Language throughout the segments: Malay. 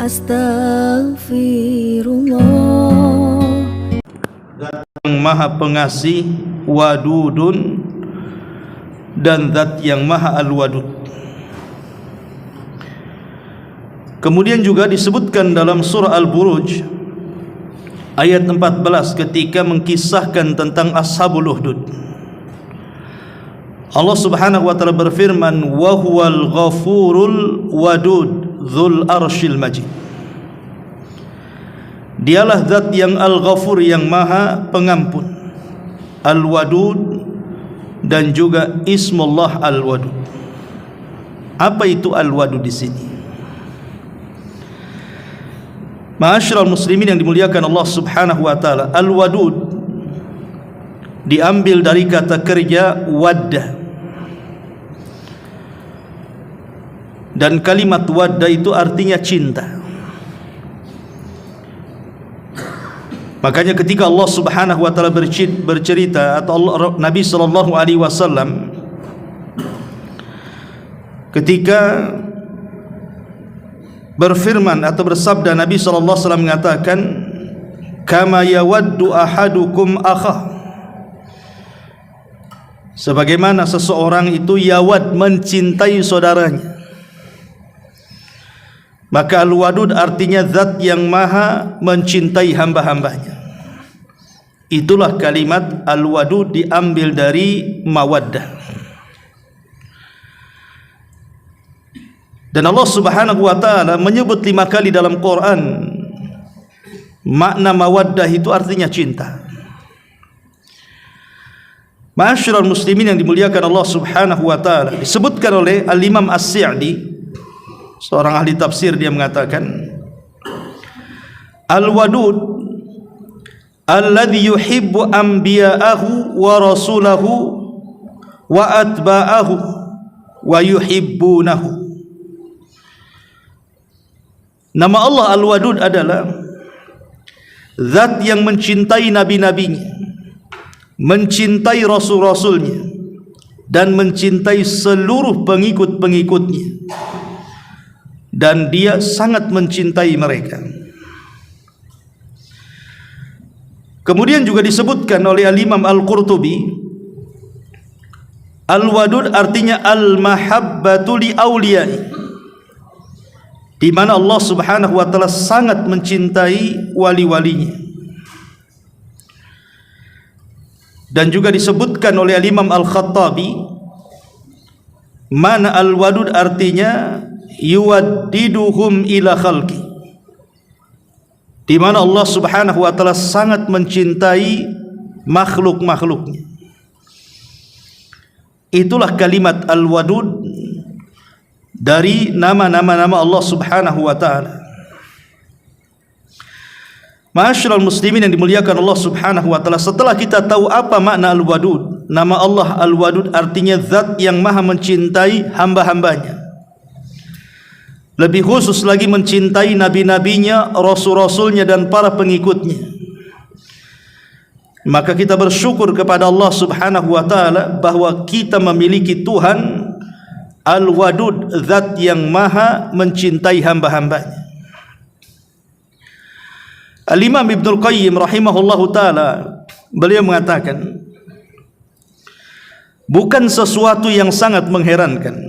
Astaghfirullah. Zat yang maha pengasih, wadudun, dan zat yang maha al-wadud. Kemudian juga disebutkan dalam surah Al-Buruj ayat 14 ketika mengkisahkan tentang ashabul ukhdud. Allah Subhanahu wa taala berfirman, wa huwal ghafurul wadud dzul arsyil majid. Dialah zat yang al-ghafur, yang maha pengampun, al-wadud, dan juga ismullah al-wadud. Apa itu al-wadud di sini? Ma'asyiral muslimin yang dimuliakan Allah Subhanahu wa taala, al-wadud diambil dari kata kerja wadda, dan kalimat wadda itu artinya cinta. Makanya ketika Allah Subhanahu wa taala bercerita, atau Nabi sallallahu alaihi wasallam ketika berfirman atau bersabda, Nabi sallallahu alaihi wasallam mengatakan, kama yawaddu ahadukum akhah, sebagaimana seseorang itu yawad, mencintai saudaranya. Maka al-wadud artinya zat yang maha mencintai hamba-hambanya. Itulah kalimat al-wadud diambil dari mawaddah. Dan Allah Subhanahu wa taala menyebut 5 kali dalam Quran makna mawaddah itu artinya cinta. Ma'asyiral muslimin yang dimuliakan Allah Subhanahu wa taala, disebutkan oleh Al-Imam As-Sa'di, seorang ahli tafsir, dia mengatakan, al-wadud alladhi yuhibbu anbiya'ahu wa rasulahu wa atba'ahu wa yuhibbunahu. Nama Allah al-wadud adalah zat yang mencintai nabi-nabinya, mencintai rasul-rasulnya, dan mencintai seluruh pengikut-pengikutnya, dan dia sangat mencintai mereka. Kemudian juga disebutkan oleh Al-Imam Al-Qurtubi, al-wadud artinya al-mahabbatu li awliyai, di mana Allah Subhanahu wa taala sangat mencintai wali-walinya. Dan juga disebutkan oleh Imam Al-Khattabi, mana al-wadud artinya yuwaddiduhum ila khalqi, di mana Allah Subhanahu wa taala sangat mencintai makhluk-makhluknya. Itulah kalimat al-wadud dari nama-nama Allah Subhanahu wa taala. Ma'asyiral muslimin yang dimuliakan Allah Subhanahu wa taala, setelah kita tahu apa makna al-wadud, nama Allah al-wadud artinya zat yang maha mencintai hamba-hambanya, lebih khusus lagi mencintai nabi-nabinya, rasul-rasulnya, dan para pengikutnya, maka kita bersyukur kepada Allah Subhanahu wa taala bahwa kita memiliki Tuhan al-wadud, zat yang maha mencintai hamba-hambanya. Al-Imam Ibnul Qayyim rahimahullahu taala, beliau mengatakan, bukan sesuatu yang sangat mengherankan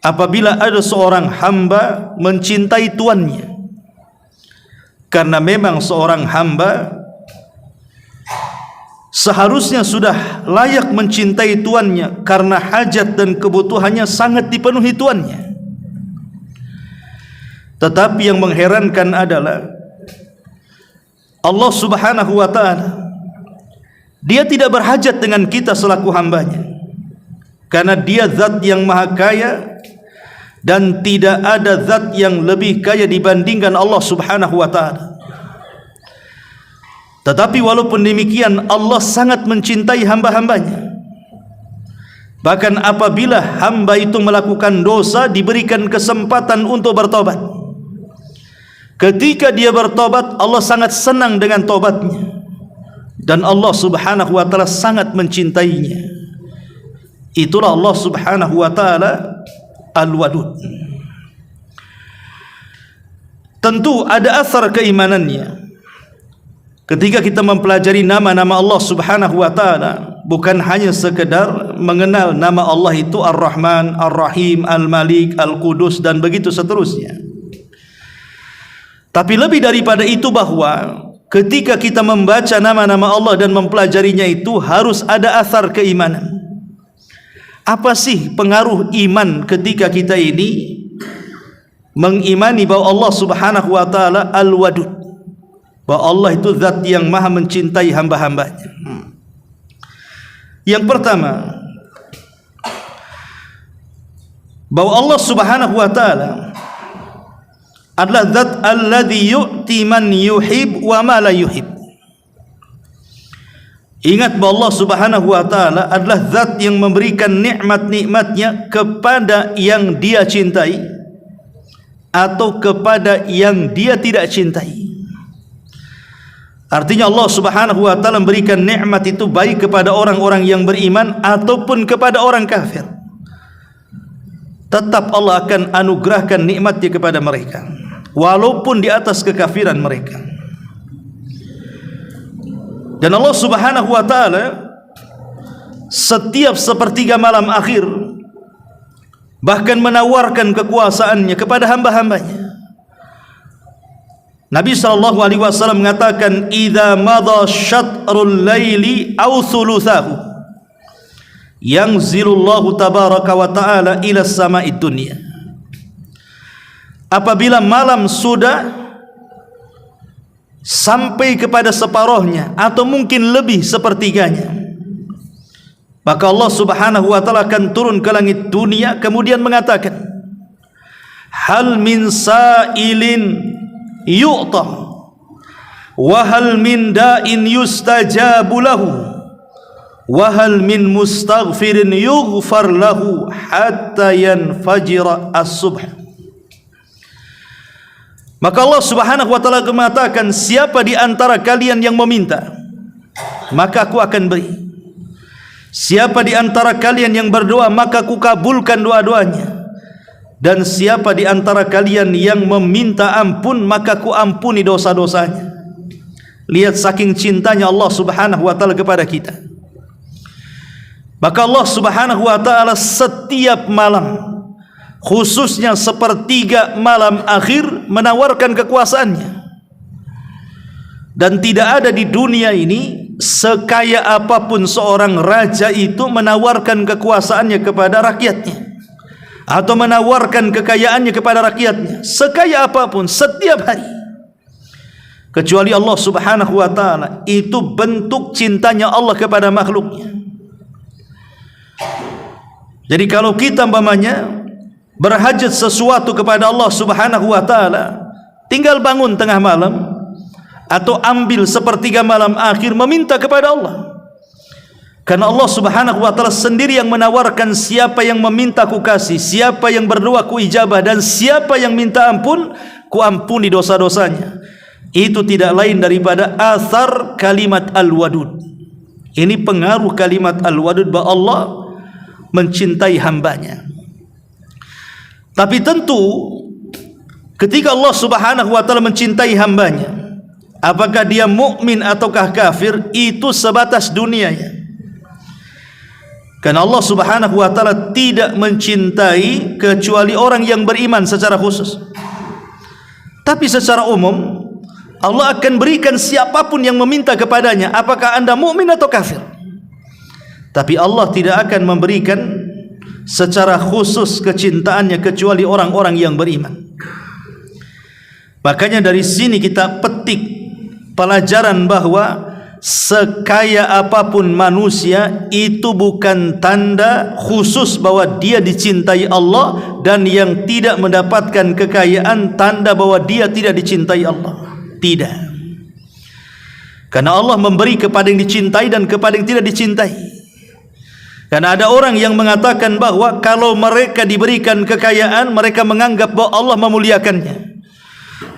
apabila ada seorang hamba mencintai tuannya, karena memang seorang hamba seharusnya sudah layak mencintai tuannya, karena hajat dan kebutuhannya sangat dipenuhi tuannya. Tetapi yang mengherankan adalah Allah Subhanahu wa taala, dia tidak berhajat dengan kita selaku hambanya, karena dia zat yang maha kaya, dan tidak ada zat yang lebih kaya dibandingkan Allah Subhanahu wa taala. Tetapi walaupun demikian, Allah sangat mencintai hamba-hambanya. Bahkan apabila hamba itu melakukan dosa, diberikan kesempatan untuk bertobat. Ketika dia bertobat, Allah sangat senang dengan tobatnya, dan Allah Subhanahu wa taala sangat mencintainya. Itulah Allah Subhanahu wa taala al-wadud. tentu ada asar keimanannya. Ketika kita mempelajari nama-nama Allah Subhanahu wa taala, bukan hanya sekedar mengenal nama Allah itu Ar-Rahman, Ar-Rahim, Al-Malik, Al-Qudus dan begitu seterusnya. Tapi lebih daripada itu, bahwa ketika kita membaca nama-nama Allah dan mempelajarinya itu harus ada asar keimanan. Apa sih pengaruh iman ketika kita ini mengimani bahwa Allah Subhanahu wa taala Al-Wadud, bahwa Allah itu zat yang maha mencintai hamba-hambanya. Yang pertama, bahwa Allah Subhanahu wa taala adalah zat alladzi yu'ti man yuhib wa ma la yuhib. Ingat bahwa Allah Subhanahu wa taala adalah zat yang memberikan nikmat-nikmatnya kepada yang Dia cintai atau kepada yang Dia tidak cintai. Artinya Allah Subhanahu wa taala memberikan nikmat itu baik kepada orang-orang yang beriman ataupun kepada orang kafir. Tetap Allah akan anugerahkan nikmatnya kepada mereka, walaupun di atas kekafiran mereka. Dan Allah Subhanahu wa taala setiap sepertiga malam akhir bahkan menawarkan kekuasaannya kepada hamba-hambanya. Nabi SAW mengatakan, idza madha syatrul laili aw thuluthahu yanzilullahu tabaraka wa ta'ala ila sama'id dunya. Apabila malam sudah sampai kepada separuhnya atau mungkin lebih sepertiganya, maka Allah Subhanahu wa ta'ala akan turun ke langit dunia kemudian mengatakan, hal min sa'ilin yu'ta wa hal min da'in yustajabu lahu wa hal min mustaghfirin yughfar lahu hatta yanfajira as-subh. Maka Allah Subhanahu wa taala mengatakan, siapa di antara kalian yang meminta, maka aku akan beri. Siapa di antara kalian yang berdoa, maka aku kabulkan doa-doanya. Dan siapa di antara kalian yang meminta ampun, maka ku ampuni dosa-dosanya. Lihat saking cintanya Allah Subhanahu wa taala kepada kita. Maka Allah Subhanahu wa taala setiap malam, khususnya sepertiga malam akhir, menawarkan kekuasaannya. Dan tidak ada di dunia ini sekaya apapun seorang raja itu menawarkan kekuasaannya kepada rakyatnya, atau menawarkan kekayaannya kepada rakyatnya, sekaya apapun setiap hari, kecuali Allah Subhanahu wa taala. Itu bentuk cintanya Allah kepada makhluknya. Jadi kalau kita umpamanya berhajat sesuatu kepada Allah Subhanahu wa taala, tinggal bangun tengah malam atau ambil sepertiga malam akhir meminta kepada Allah. Karena Allah Subhanahu wa taala sendiri yang menawarkan, siapa yang meminta ku kasih, siapa yang berdoa ku ijabah, dan siapa yang minta ampun ku ampuni dosa-dosanya. Itu tidak lain daripada asar kalimat Al-Wadud. Ini pengaruh kalimat Al-Wadud bahwa Allah mencintai hambanya. Tapi tentu ketika Allah Subhanahu wa taala mencintai hambanya, apakah dia mukmin ataukah kafir, itu sebatas dunianya. Karena Allah Subhanahu wa taala tidak mencintai kecuali orang yang beriman secara khusus. Tapi secara umum Allah akan berikan siapapun yang meminta kepadanya, apakah anda mukmin atau kafir. Tapi Allah tidak akan memberikan secara khusus kecintaannya kecuali orang-orang yang beriman. Makanya dari sini kita petik pelajaran bahwa sekaya apapun manusia itu bukan tanda khusus bahwa dia dicintai Allah, dan yang tidak mendapatkan kekayaan tanda bahwa dia tidak dicintai Allah. Tidak. Karena Allah memberi kepada yang dicintai dan kepada yang tidak dicintai. Karena ada orang yang mengatakan bahwa kalau mereka diberikan kekayaan, mereka menganggap bahwa Allah memuliakannya.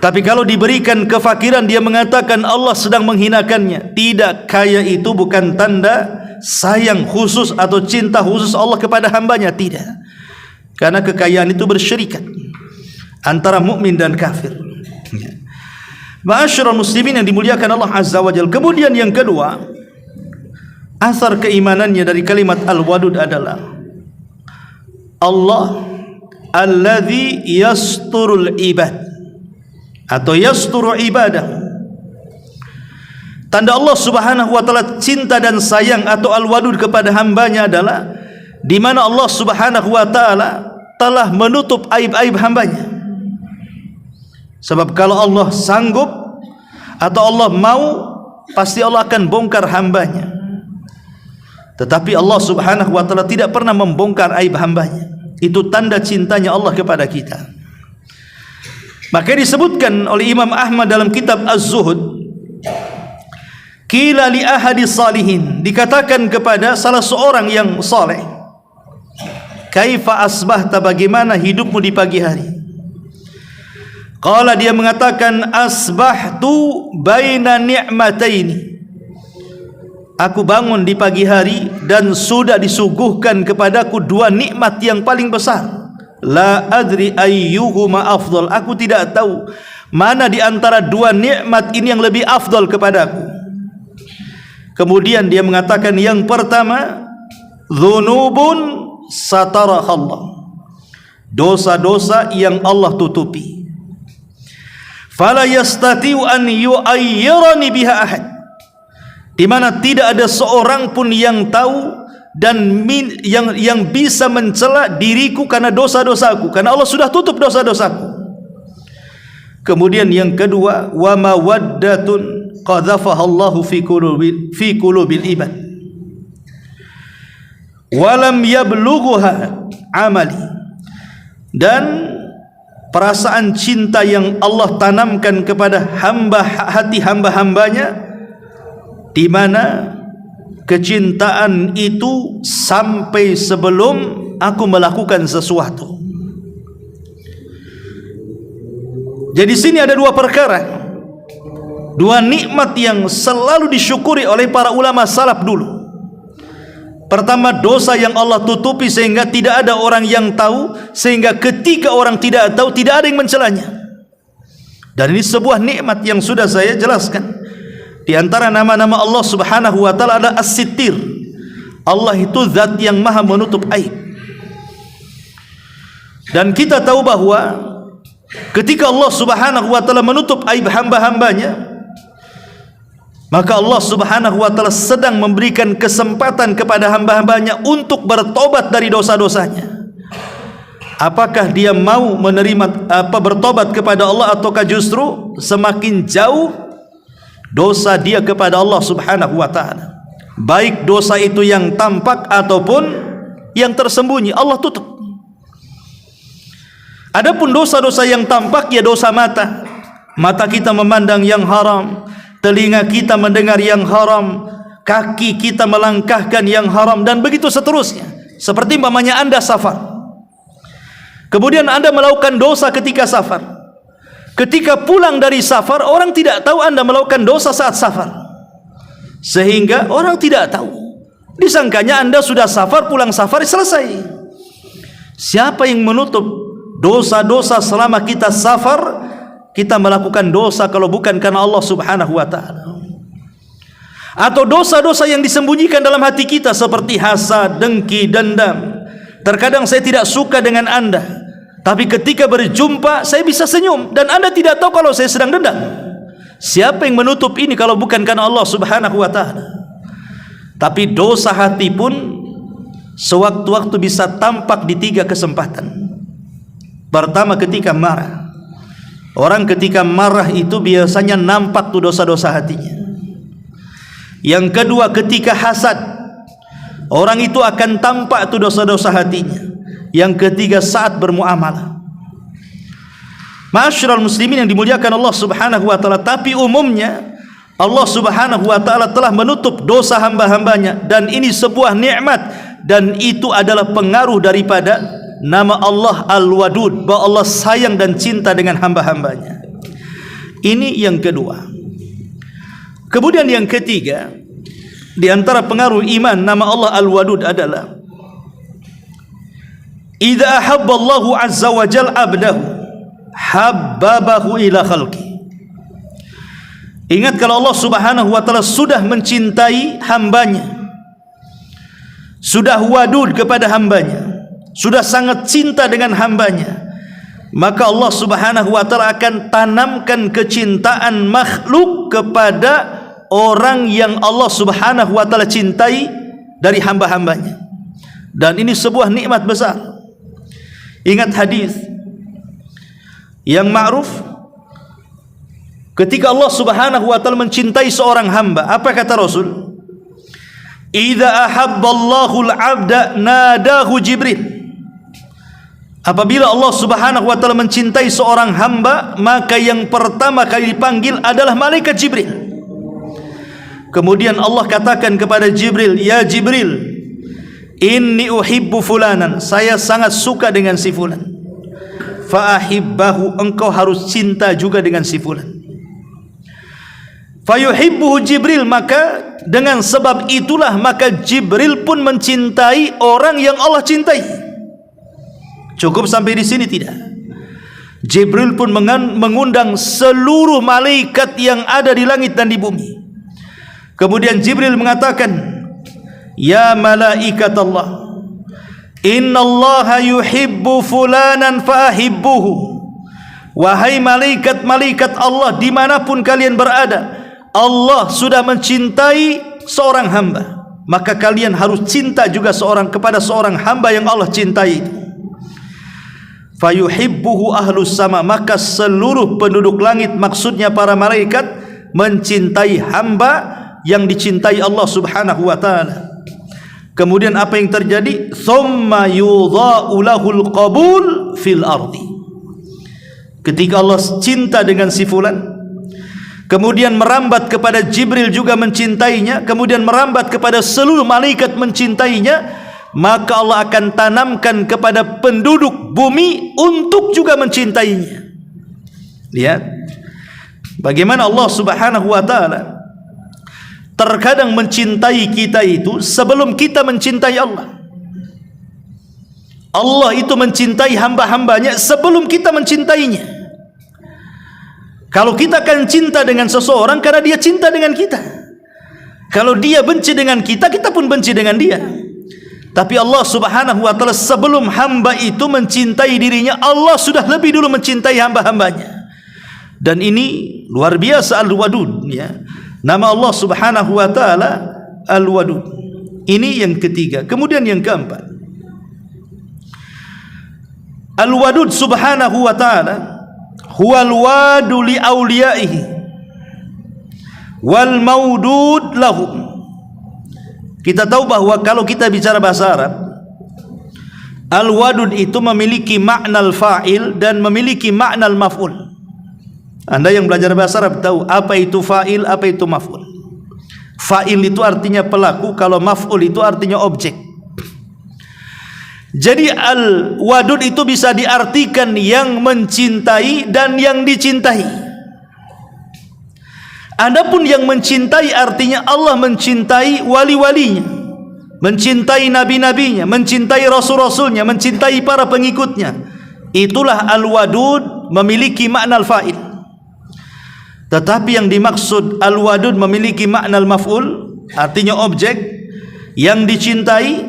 Tapi kalau diberikan kefakiran, dia mengatakan Allah sedang menghinakannya. Tidak, kaya itu bukan tanda sayang khusus atau cinta khusus Allah kepada hambanya. Tidak. Karena kekayaan itu bersyirikat antara mukmin dan kafir. Ma'asyiral muslimin yang dimuliakan Allah Azza wa Jalla. Kemudian yang kedua, asar keimanannya dari kalimat Al-Wadud adalah Allah alladzi yasturul ibad atau yasturu ibadah. Tanda Allah Subhanahu wa taala cinta dan sayang atau Al-Wadud kepada hambanya adalah di mana Allah Subhanahu wa taala telah menutup aib-aib hambanya. Sebab kalau Allah sanggup atau Allah mau, pasti Allah akan bongkar hambanya. Tetapi Allah Subhanahu wa taala tidak pernah membongkar aib hambanya. Itu tanda cintanya Allah kepada kita. Maka disebutkan oleh Imam Ahmad dalam kitab Az-Zuhud, qila li ahadis salihin, dikatakan kepada salah seorang yang saleh, kaifa asbahta, bagaimana hidupmu di pagi hari? Qala, dia mengatakan, asbahtu baina ni'mataini, aku bangun di pagi hari dan sudah disuguhkan kepadaku dua nikmat yang paling besar. La adri ayyuhuma afdal, aku tidak tahu mana di antara dua nikmat ini yang lebih afdal kepadaku. Kemudian dia mengatakan, yang pertama, dzunubun sataraha Allah, dosa-dosa yang Allah tutupi. Fala yastati'u an yu'ayyirani biha ahad, di mana tidak ada seorang pun yang tahu dan yang bisa mencela diriku karena dosa-dosaku, karena Allah sudah tutup dosa-dosaku. Kemudian yang kedua, wa mawaddatun qadhafaha Allahu fi qulubil ibad wa lam yablughuha amali, dan perasaan cinta yang Allah tanamkan kepada hati hamba-hambanya, di mana kecintaan itu sampai sebelum aku melakukan sesuatu. Jadi sini ada dua perkara, dua nikmat yang selalu disyukuri oleh para ulama salaf dulu. Pertama, dosa yang Allah tutupi sehingga tidak ada orang yang tahu, sehingga ketika orang tidak tahu tidak ada yang mencelanya. Dan ini sebuah nikmat yang sudah saya jelaskan. Di antara nama-nama Allah Subhanahu wa taala ada As-Sittir. Allah itu zat yang maha menutup aib. Dan kita tahu bahwa ketika Allah Subhanahu wa taala menutup aib hamba-hambanya, maka Allah Subhanahu wa taala sedang memberikan kesempatan kepada hamba-hambanya untuk bertobat dari dosa-dosanya. Apakah dia mau menerima bertobat kepada Allah, ataukah justru semakin jauh dosa dia kepada Allah Subhanahu wa taala? Baik dosa itu yang tampak ataupun yang tersembunyi, Allah tutup. Adapun dosa-dosa yang tampak, ya dosa mata. Mata kita memandang yang haram, telinga kita mendengar yang haram, kaki kita melangkahkan yang haram, dan begitu seterusnya. Seperti umpamanya Anda safar, kemudian Anda melakukan dosa ketika safar. Ketika pulang dari safar, orang tidak tahu Anda melakukan dosa saat safar, sehingga orang tidak tahu. Disangkanya Anda sudah safar, pulang safar, selesai. Siapa yang menutup dosa-dosa selama kita safar? Kita melakukan dosa kalau bukan karena Allah Subhanahu wa taala. Atau dosa-dosa yang disembunyikan dalam hati kita seperti hasad, dengki, dendam. Terkadang saya tidak suka dengan Anda, tapi ketika berjumpa saya bisa senyum, dan Anda tidak tahu kalau saya sedang dendam. Siapa yang menutup ini kalau bukan karena Allah Subhanahu wa taala? Tapi dosa hati pun sewaktu-waktu bisa tampak di tiga kesempatan. Pertama, ketika marah. Orang ketika marah itu biasanya nampak tuh dosa-dosa hatinya. Yang kedua, ketika hasad, orang itu akan tampak tuh dosa-dosa hatinya. Yang ketiga, saat bermuamalah. Ma'asyiral muslimin yang dimuliakan Allah Subhanahu wa taala, tapi umumnya Allah Subhanahu wa taala telah menutup dosa hamba-hambanya, dan ini sebuah nikmat, dan itu adalah pengaruh daripada nama Allah Al-Wadud, bahwa Allah sayang dan cinta dengan hamba-hambanya. Ini yang kedua. Kemudian yang ketiga, di antara pengaruh iman nama Allah Al-Wadud adalah idza ahabba Allahu azza wa jalla abdahu habbabahu ila khalqi. Ingat, kalau Allah Subhanahu wa taala sudah mencintai hambanya, sudah wadud kepada hambanya, sudah sangat cinta dengan hambanya, maka Allah Subhanahu wa taala akan tanamkan kecintaan makhluk kepada orang yang Allah Subhanahu wa taala cintai dari hamba-hambanya. Dan ini sebuah nikmat besar. Ingat hadis yang ma'ruf, ketika Allah Subhanahu wa taala mencintai seorang hamba, apa kata Rasul? Idza ahabballahu al-'abda nadahu Jibril. Apabila Allah Subhanahu wa taala mencintai seorang hamba, maka yang pertama kali dipanggil adalah malaikat Jibril. Kemudian Allah katakan kepada Jibril, "Ya Jibril, inni uhibbu fulanan." Saya sangat suka dengan si fulan. Fa ahibbahu, engkau harus cinta juga dengan si fulan. Fa yuhibbuhu Jibril, maka dengan sebab itulah maka Jibril pun mencintai orang yang Allah cintai. Cukup sampai di sini tidak? Jibril pun mengundang seluruh malaikat yang ada di langit dan di bumi. Kemudian Jibril mengatakan, "Ya malaikat Allah, innallaha yuhibbu fulanan fa'ahibbuhu." Wahai malaikat-malaikat Allah, dimanapun kalian berada, Allah sudah mencintai seorang hamba, maka kalian harus cinta juga kepada seorang hamba yang Allah cintai itu. Fayuhibbuhu ahlus sama, maka seluruh penduduk langit, maksudnya para malaikat, mencintai hamba yang dicintai Allah Subhanahu wa taala. Kemudian apa yang terjadi? Tsumma yudha'u lahul qabul fil ardi. Ketika Allah cinta dengan si fulan, kemudian merambat kepada Jibril juga mencintainya, kemudian merambat kepada seluruh malaikat mencintainya, maka Allah akan tanamkan kepada penduduk bumi untuk juga mencintainya. Lihat bagaimana Allah Subhanahu wa taala terkadang mencintai kita itu sebelum kita mencintai Allah. Allah itu mencintai hamba-hambanya sebelum kita mencintainya. Kalau kita akan cinta dengan seseorang karena dia cinta dengan kita. Kalau dia benci dengan kita, kita pun benci dengan dia. Tapi Allah Subhanahu wa taala sebelum hamba itu mencintai dirinya, Allah sudah lebih dulu mencintai hamba-hambanya. Dan ini luar biasa Al-Wadud, ya. Nama Allah Subhanahu wa taala Al-Wadud. Ini yang ketiga. Kemudian yang keempat, Al-Wadud Subhanahu wa taala huwal wadu li awliyaihi wal maudud lahum. Kita tahu bahwa kalau kita bicara bahasa Arab, Al-Wadud itu memiliki makna al-fa'il dan memiliki makna al-maf'ul. Anda yang belajar bahasa Arab tahu apa itu fa'il, apa itu maf'ul. Fa'il itu artinya pelaku, kalau maf'ul itu artinya objek. Jadi Al-Wadud itu bisa diartikan yang mencintai dan yang dicintai. Adapun yang mencintai artinya Allah mencintai wali-walinya, mencintai nabi-nabinya, mencintai rasul-rasulnya, mencintai para pengikutnya. Itulah Al-Wadud memiliki makna al-fa'il. Tetapi yang dimaksud Al-Wadud memiliki makna al-maf'ul, artinya objek yang dicintai,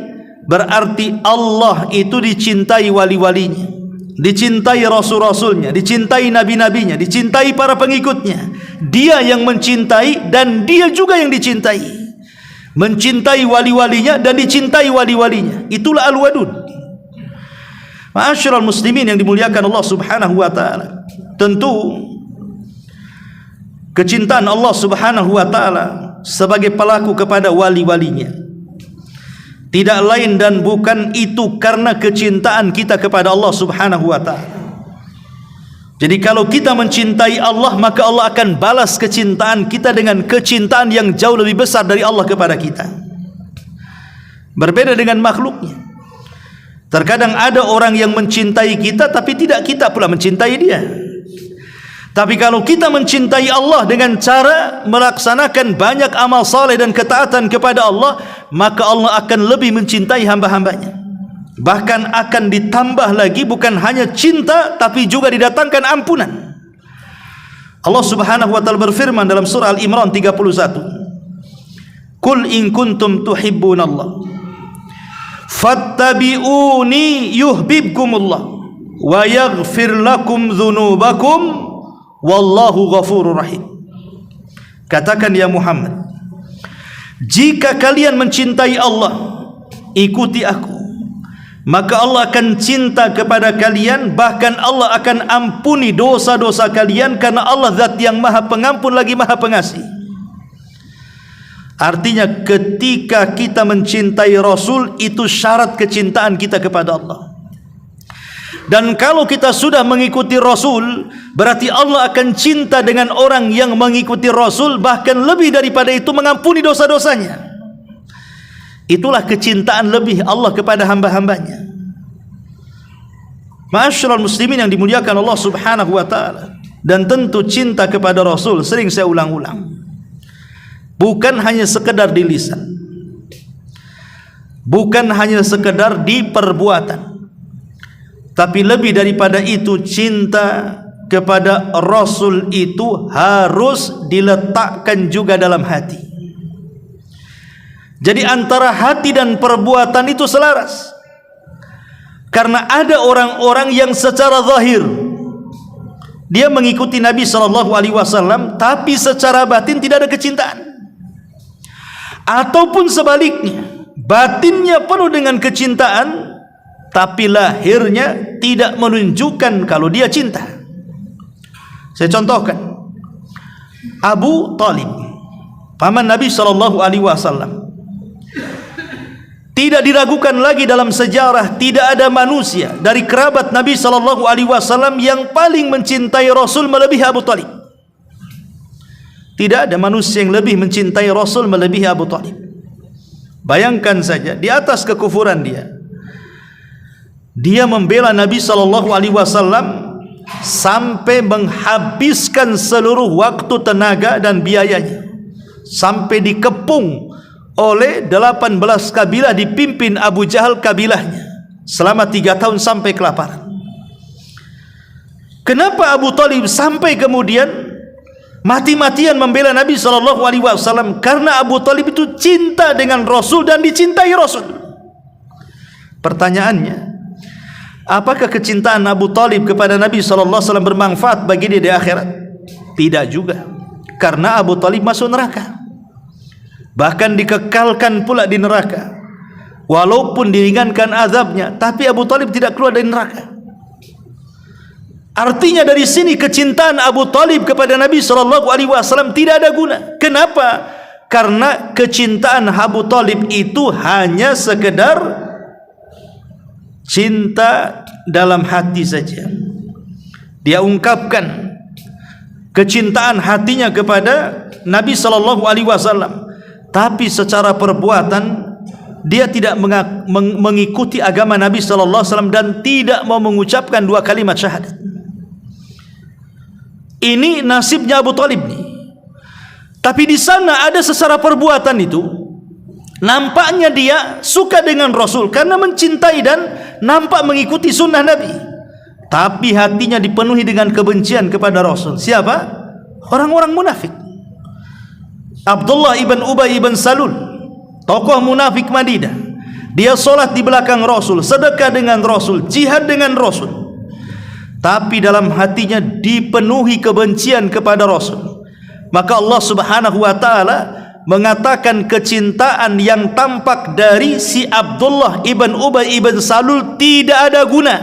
berarti Allah itu dicintai wali-walinya, dicintai rasul-rasulnya, dicintai nabi-nabinya, dicintai para pengikutnya. Dia yang mencintai dan dia juga yang dicintai, mencintai wali-walinya dan dicintai wali-walinya. Itulah Al-Wadud. Ma'asyiral muslimin yang dimuliakan Allah Subhanahu wa taala, tentu kecintaan Allah Subhanahu wa taala sebagai pelaku kepada wali-walinya tidak lain dan bukan itu karena kecintaan kita kepada Allah Subhanahu wa taala. Jadi kalau kita mencintai Allah, maka Allah akan balas kecintaan kita dengan kecintaan yang jauh lebih besar dari Allah kepada kita. Berbeda dengan makhluknya. Terkadang ada orang yang mencintai kita tapi tidak kita pula mencintai dia. Tapi kalau kita mencintai Allah dengan cara melaksanakan banyak amal saleh dan ketaatan kepada Allah, maka Allah akan lebih mencintai hamba-hambanya, bahkan akan ditambah lagi bukan hanya cinta tapi juga didatangkan ampunan. Allah Subhanahu wa taala berfirman dalam surah Al-Imran 31, "Qul in kuntum tuhibbunallah fattabi'uni yuhibbukumullah wa yaghfir lakum dzunubakum wallahu ghafurur rahim." Katakan ya Muhammad, jika kalian mencintai Allah, ikuti aku, maka Allah akan cinta kepada kalian, bahkan Allah akan ampuni dosa-dosa kalian, karena Allah zat yang maha pengampun lagi maha pengasih. Artinya ketika kita mencintai Rasul, itu syarat kecintaan kita kepada Allah. Dan kalau kita sudah mengikuti Rasul, berarti Allah akan cinta dengan orang yang mengikuti Rasul, bahkan lebih daripada itu mengampuni dosa-dosanya. Itulah kecintaan lebih Allah kepada hamba-hambanya. Ma'asyiral muslimin yang dimuliakan Allah Subhanahu wa taala. Dan tentu cinta kepada Rasul, sering saya ulang-ulang, bukan hanya sekedar di lisan, bukan hanya sekedar di perbuatan, tapi lebih daripada itu, cinta kepada Rasul itu harus diletakkan juga dalam hati. Jadi antara hati dan perbuatan itu selaras. Karena ada orang-orang yang secara zahir dia mengikuti Nabi SAW, tapi secara batin tidak ada kecintaan. Ataupun sebaliknya, batinnya penuh dengan kecintaan, tapi lahirnya tidak menunjukkan kalau dia cinta. Saya contohkan, Abu Talib, paman Nabi SAW. Tidak diragukan lagi dalam sejarah, tidak ada manusia dari kerabat Nabi SAW yang paling mencintai Rasul melebihi Abu Talib. Tidak ada manusia yang lebih mencintai Rasul melebihi Abu Talib. Bayangkan saja, di atas kekufuran dia membela Nabi SAW sampai menghabiskan seluruh waktu, tenaga dan biayanya, sampai dikepung oleh 18 kabilah dipimpin Abu Jahal kabilahnya selama 3 tahun sampai kelaparan. Kenapa Abu Talib sampai kemudian mati-matian membela Nabi SAW? Karena Abu Talib itu cinta dengan Rasul dan dicintai Rasul. Pertanyaannya, apakah kecintaan Abu Talib kepada Nabi SAW bermanfaat bagi dia di akhirat? Tidak juga, karena Abu Talib masuk neraka, bahkan dikekalkan pula di neraka. Walaupun diringankan azabnya, tapi Abu Talib tidak keluar dari neraka. Artinya dari sini kecintaan Abu Talib kepada Nabi SAW tidak ada guna. Kenapa? Karena kecintaan Abu Talib itu hanya sekedar cinta dalam hati saja. Dia ungkapkan kecintaan hatinya kepada Nabi SAW, tapi secara perbuatan dia tidak mengikuti agama Nabi SAW dan tidak mau mengucapkan 2 kalimat syahadat. Ini nasibnya Abu Talib nih. Tapi di sana ada secara perbuatan itu, nampaknya dia suka dengan Rasul karena mencintai dan nampak mengikuti sunnah Nabi, tapi hatinya dipenuhi dengan kebencian kepada Rasul. Siapa? Orang-orang munafik. Abdullah ibn Ubay ibn Salul, tokoh munafik Madinah. Dia solat di belakang Rasul, sedekah dengan Rasul, jihad dengan Rasul, tapi dalam hatinya dipenuhi kebencian kepada Rasul. Maka Allah Subhanahu wa taala mengatakan kecintaan yang tampak dari si Abdullah ibn Ubay ibn Salul tidak ada guna,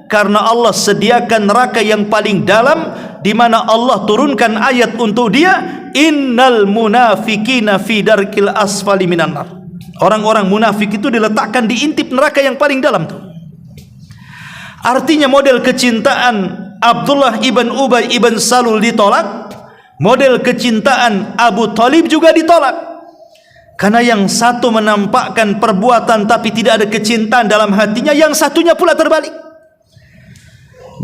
karena Allah sediakan neraka yang paling dalam, di mana Allah turunkan ayat untuk dia, innal munafiqina fi darkil asfali minan nar. Orang-orang munafik itu diletakkan di intip neraka yang paling dalam tuh. Artinya model kecintaan Abdullah ibn Ubay ibn Salul ditolak, model kecintaan Abu Talib juga ditolak. Karena yang satu menampakkan perbuatan tapi tidak ada kecintaan dalam hatinya, yang satunya pula terbalik.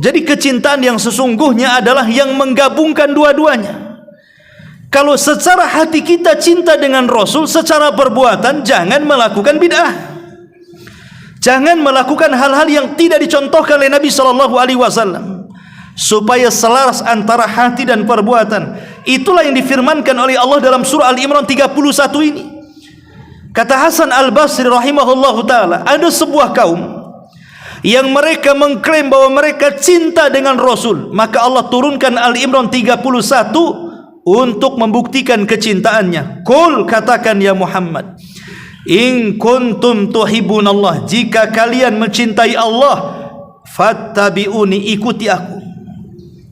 Jadi kecintaan yang sesungguhnya adalah yang menggabungkan dua-duanya. Kalau secara hati kita cinta dengan Rasul, secara perbuatan jangan melakukan bid'ah. Jangan melakukan hal-hal yang tidak dicontohkan oleh Nabi SAW, supaya selaras antara hati dan perbuatan. Itulah yang difirmankan oleh Allah dalam surah Al-Imran 31 ini. Kata Hasan Al-Basri rahimahullahu ta'ala, ada sebuah kaum yang mereka mengklaim bahwa mereka cinta dengan Rasul, maka Allah turunkan Al-Imran 31 untuk membuktikan kecintaannya. Qul, katakan ya Muhammad, in kuntum tuhibbunallah, jika kalian mencintai Allah, fattabi'uni, ikuti aku.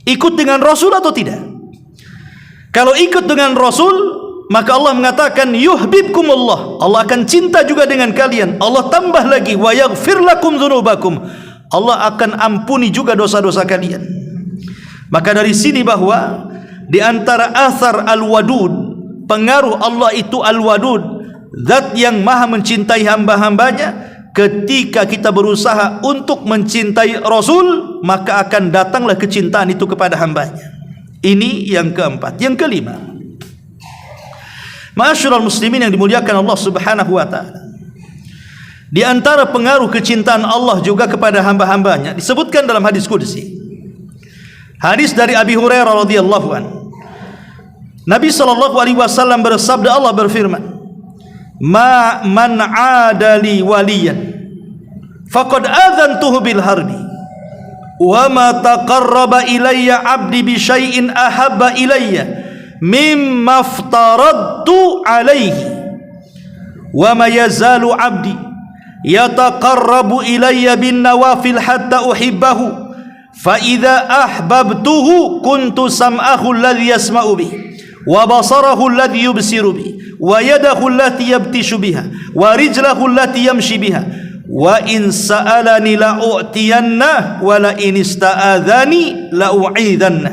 Ikut dengan Rasul atau tidak? Kalau ikut dengan Rasul, maka Allah mengatakan yuhibbukumullah, Allah akan cinta juga dengan kalian. Allah tambah lagi wa yaghfir lakum dzunubakum, Allah akan ampuni juga dosa-dosa kalian. Maka dari sini bahwa di antara athar al-wadud, pengaruh Allah itu al-wadud, zat yang maha mencintai hamba-hambanya. Ketika kita berusaha untuk mencintai Rasul, maka akan datanglah kecintaan itu kepada hambanya. Ini yang keempat. Yang kelima, ma'asyiral muslimin yang dimuliakan Allah Subhanahu wa ta'ala, di antara pengaruh kecintaan Allah juga kepada hamba-hambanya disebutkan dalam hadis qudsi. Hadis dari Abi Hurairah radhiyallahu anhu, Nabi sallallahu alaihi wasallam bersabda, Allah berfirman, ma man adali waliyan faqad adzantuhu bil harbi wa ma taqarraba ilayya 'abdi bi syai'in ahabba ilayya mimma aftaradtu alayhi wa ma yazalu 'abdi yataqarrabu ilayya bin nawafil hatta uhibbahu fa idza ahbabtuhu kuntu sam'ahu alladhi yasma'u bihi wa basarahu alladhi yubsiru bihi wa yadahu allati yabtishu biha wa rijlahu allati yamshi biha wa in sa'alani la u'tiyanna wa la in ista'adzani la u'idhanna.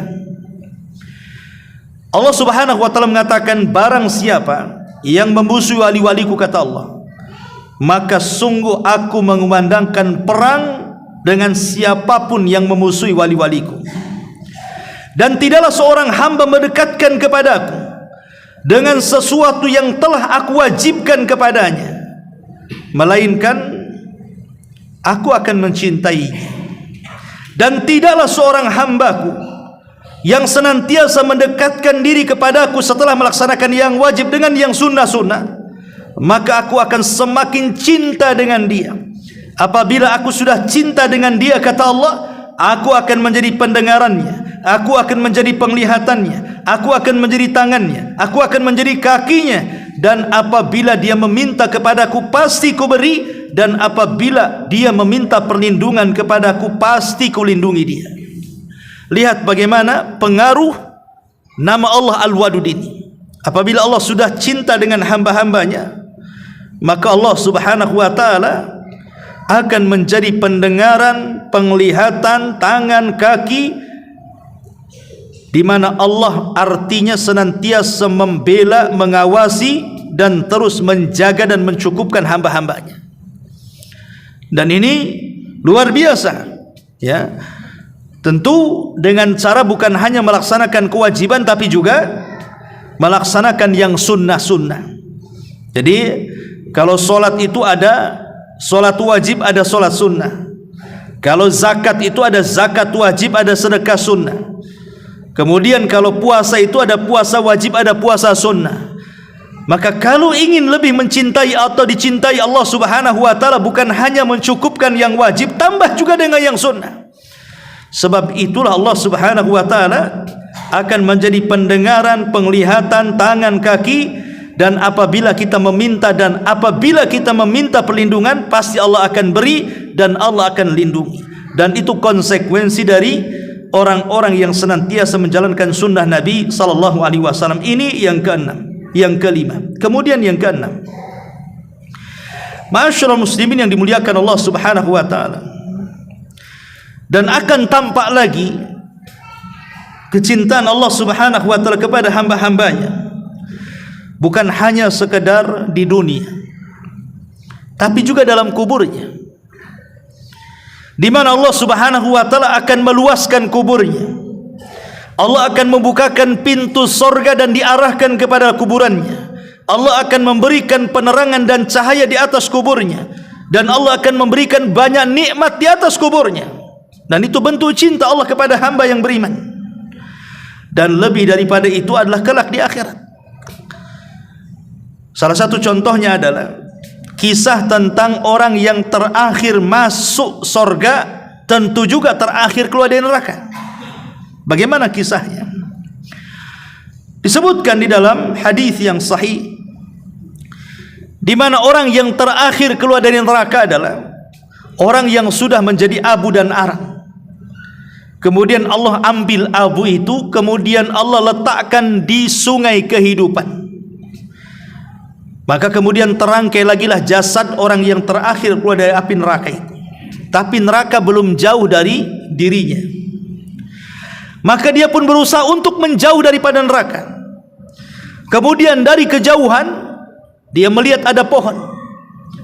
Allah Subhanahu wa ta'ala mengatakan, barang siapa yang memusuhi wali-waliku, kata Allah, maka sungguh aku mengumandangkan perang dengan siapapun yang memusuhi wali-waliku. Dan tidaklah seorang hamba mendekatkan kepadaku dengan sesuatu yang telah aku wajibkan kepadanya, melainkan aku akan mencintainya. Dan tidaklah seorang hambaku yang senantiasa mendekatkan diri kepadaku setelah melaksanakan yang wajib dengan yang sunnah-sunnah, maka aku akan semakin cinta dengan dia. Apabila aku sudah cinta dengan dia, kata Allah, aku akan menjadi pendengarannya, aku akan menjadi penglihatannya, aku akan menjadi tangannya, aku akan menjadi kakinya. Dan apabila dia meminta kepadaku, pasti ku beri. Dan apabila dia meminta perlindungan kepadaku, pasti ku lindungi dia. Lihat bagaimana pengaruh nama Allah Al-Wadud ini. Apabila Allah sudah cinta dengan hamba-hambanya, maka Allah Subhanahu wa ta'ala akan menjadi pendengaran, penglihatan, tangan, kaki, di mana Allah artinya senantiasa membela, mengawasi dan terus menjaga dan mencukupkan hamba-hambanya. Dan ini luar biasa, ya. Tentu dengan cara bukan hanya melaksanakan kewajiban, tapi juga melaksanakan yang sunnah-sunnah. Jadi kalau solat itu ada solat wajib, ada solat sunnah. Kalau zakat itu ada zakat wajib, ada sedekah sunnah. Kemudian kalau puasa itu ada puasa wajib, ada puasa sunnah. Maka kalau ingin lebih mencintai atau dicintai Allah Subhanahu wa ta'ala, bukan hanya mencukupkan yang wajib, tambah juga dengan yang sunnah. Sebab itulah Allah Subhanahu wa ta'ala akan menjadi pendengaran, penglihatan, tangan, kaki. Dan apabila kita meminta dan apabila kita meminta perlindungan, pasti Allah akan beri dan Allah akan lindungi. Dan itu konsekuensi dari orang-orang yang senantiasa menjalankan sunnah Nabi sallallahu alaihi wasallam. Ini yang keenam. Yang kelima, kemudian yang keenam, ma'asyiral muslimin yang dimuliakan Allah Subhanahu wa ta'ala, dan akan tampak lagi kecintaan Allah Subhanahu wa ta'ala kepada hamba-hambanya, bukan hanya sekedar di dunia, tapi juga dalam kuburnya, di mana Allah Subhanahu wa ta'ala akan meluaskan kuburnya. Allah akan membukakan pintu sorga dan diarahkan kepada kuburannya. Allah akan memberikan penerangan dan cahaya di atas kuburnya. dan Allah akan memberikan banyak nikmat di atas kuburnya, dan itu bentuk cinta Allah kepada hamba yang beriman. Dan lebih daripada itu adalah kelak di akhirat. Salah satu contohnya adalah kisah tentang orang yang terakhir masuk sorga, tentu juga terakhir keluar dari neraka. Bagaimana kisahnya? Disebutkan di dalam hadis yang sahih, di mana orang yang terakhir keluar dari neraka adalah orang yang sudah menjadi abu dan arang. Kemudian Allah ambil abu itu, kemudian Allah letakkan di sungai kehidupan. Maka kemudian terangkai lagilah jasad orang yang terakhir keluar dari api neraka itu. Tapi neraka belum jauh dari dirinya. Maka dia pun berusaha untuk menjauh daripada neraka. Kemudian dari kejauhan dia melihat ada pohon.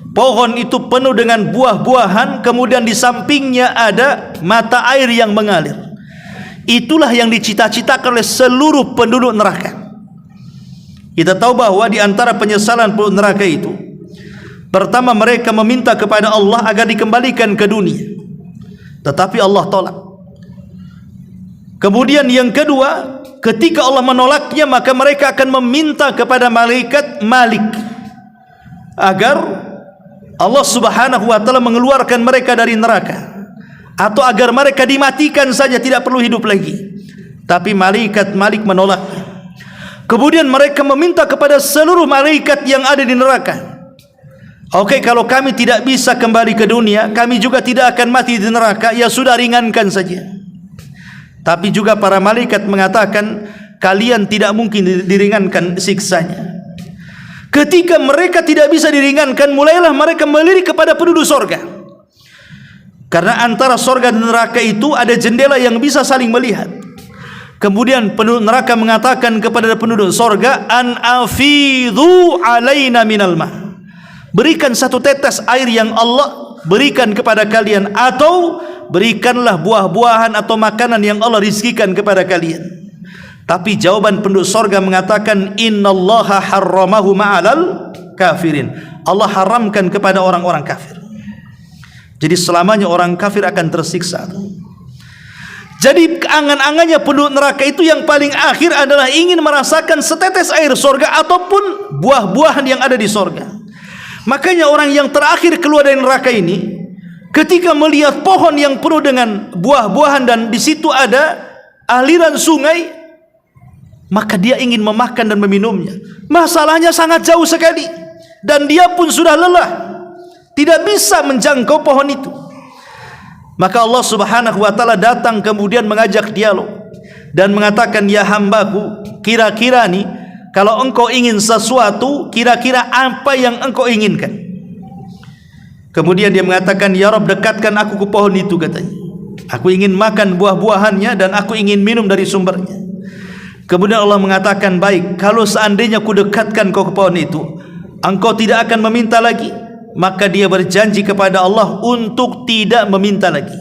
Pohon itu penuh dengan buah-buahan, kemudian di sampingnya ada mata air yang mengalir. Itulah yang dicita-citakan oleh seluruh penduduk neraka. Kita tahu bahwa di antara penyesalan penduduk neraka itu, pertama mereka meminta kepada Allah agar dikembalikan ke dunia, tetapi Allah tolak. Kemudian yang kedua, ketika Allah menolaknya, maka mereka akan meminta kepada malaikat Malik agar Allah Subhanahu wa taala mengeluarkan mereka dari neraka, atau agar mereka dimatikan saja, tidak perlu hidup lagi. Tapi malaikat Malik menolaknya. Kemudian mereka meminta kepada seluruh malaikat yang ada di neraka, oke, kalau kami tidak bisa kembali ke dunia, kami juga tidak akan mati di neraka, ya sudah, ringankan saja. Tapi juga para malaikat mengatakan, kalian tidak mungkin diringankan siksanya. Ketika mereka tidak bisa diringankan, mulailah mereka melirik kepada penduduk sorga. Karena antara sorga dan neraka itu ada jendela yang bisa saling melihat. Kemudian penduduk neraka mengatakan kepada penduduk sorga, an afidhu alaina minal ma, berikan satu tetes air yang Allah berikan kepada kalian, atau berikanlah buah-buahan atau makanan yang Allah rizkikan kepada kalian. Tapi jawaban penduduk sorga mengatakan, innallaha harramahu ma'alal kafirin, Allah haramkan kepada orang-orang kafir. Jadi selamanya orang kafir akan tersiksa. Jadi angan-angannya penduduk neraka itu yang paling akhir adalah ingin merasakan setetes air sorga ataupun buah-buahan yang ada di sorga. Makanya orang yang terakhir keluar dari neraka ini, ketika melihat pohon yang penuh dengan buah-buahan dan di situ ada aliran sungai, maka dia ingin memakan dan meminumnya. Masalahnya sangat jauh sekali, dan dia pun sudah lelah, tidak bisa menjangkau pohon itu. Maka Allah Subhanahu wa taala datang kemudian mengajak dialog dan mengatakan, ya hambaku, kira-kira nih, kalau engkau ingin sesuatu, kira-kira apa yang engkau inginkan? Kemudian dia mengatakan, ya Rabb, dekatkan aku ke pohon itu, katanya. Aku ingin makan buah-buahannya dan aku ingin minum dari sumbernya. Kemudian Allah mengatakan, baik, kalau seandainya ku dekatkan kau ke pohon itu, engkau tidak akan meminta lagi. Maka dia berjanji kepada Allah untuk tidak meminta lagi.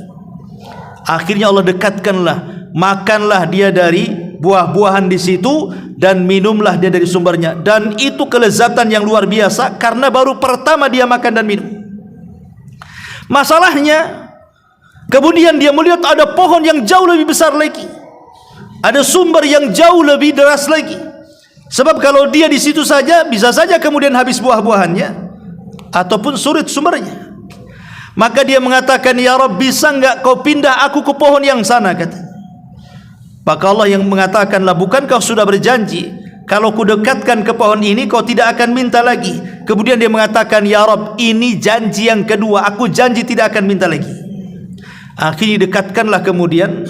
Akhirnya Allah dekatkanlah, makanlah dia dari buah-buahan di situ dan minumlah dia dari sumbernya. Dan itu kelezatan yang luar biasa, karena baru pertama dia makan dan minum. Masalahnya, kemudian dia melihat ada pohon yang jauh lebih besar lagi, ada sumber yang jauh lebih deras lagi. Sebab kalau dia di situ saja, bisa saja kemudian habis buah-buahannya ataupun sulit sumbernya. Maka dia mengatakan, ya Rabb, bisa enggak kau pindah aku ke pohon yang sana, kata. Maka Allah yang mengatakanlah, bukankah sudah berjanji kalau ku dekatkan ke pohon ini kau tidak akan minta lagi? Kemudian dia mengatakan, ya Rabb, ini janji yang kedua, aku janji tidak akan minta lagi. Akhirnya dekatkanlah kemudian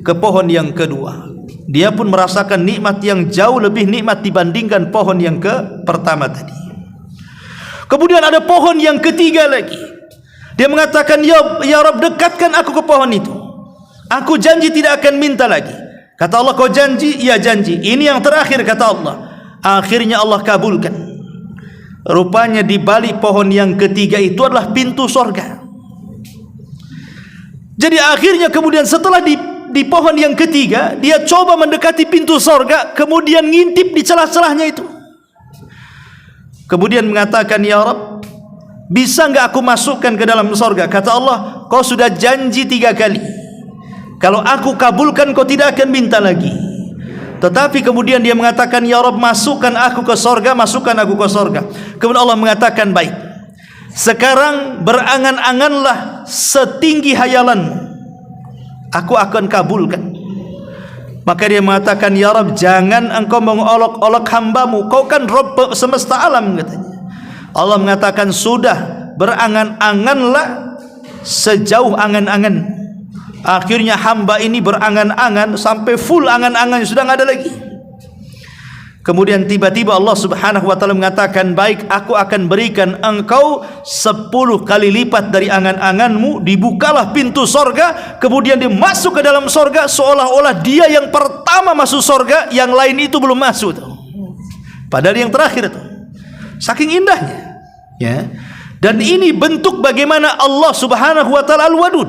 ke pohon yang kedua. Dia pun merasakan nikmat yang jauh lebih nikmat dibandingkan pohon yang pertama tadi. Kemudian ada pohon yang ketiga lagi. Dia mengatakan, ya Rabb, dekatkan aku ke pohon itu, aku janji tidak akan minta lagi. Kata Allah, kau janji? Ya, janji. Ini yang terakhir, kata Allah. Akhirnya Allah kabulkan. Rupanya di balik pohon yang ketiga itu adalah pintu sorga. Jadi akhirnya kemudian setelah di pohon yang ketiga, dia coba mendekati pintu sorga, kemudian ngintip di celah-celahnya itu. Kemudian mengatakan, ya Rabb, bisa enggak aku masukkan ke dalam surga? Kata Allah, kau sudah janji 3 kali. Kalau aku kabulkan, kau tidak akan minta lagi. Tetapi kemudian dia mengatakan, ya Rabb, masukkan aku ke surga, masukkan aku ke surga. Kemudian Allah mengatakan, baik, sekarang berangan-anganlah setinggi hayalanmu, aku akan kabulkan. Maka dia mengatakan, ya Rabb, jangan engkau mengolok-olok hambamu, kau kan Rabb semesta alam, katanya. Allah mengatakan, sudah, berangan-anganlah sejauh angan-angan. Akhirnya hamba ini berangan-angan sampai full angan-angan, sudah tidak ada lagi. Kemudian tiba-tiba Allah Subhanahu wa taala mengatakan, baik, aku akan berikan engkau 10 kali lipat dari angan-anganmu. Dibukalah pintu sorga, kemudian dia masuk ke dalam sorga seolah-olah dia yang pertama masuk sorga, yang lain itu belum masuk. Padahal yang terakhir itu. Saking indahnya, ya. Dan ini bentuk bagaimana Allah Subhanahu wa taala Al-Wadud,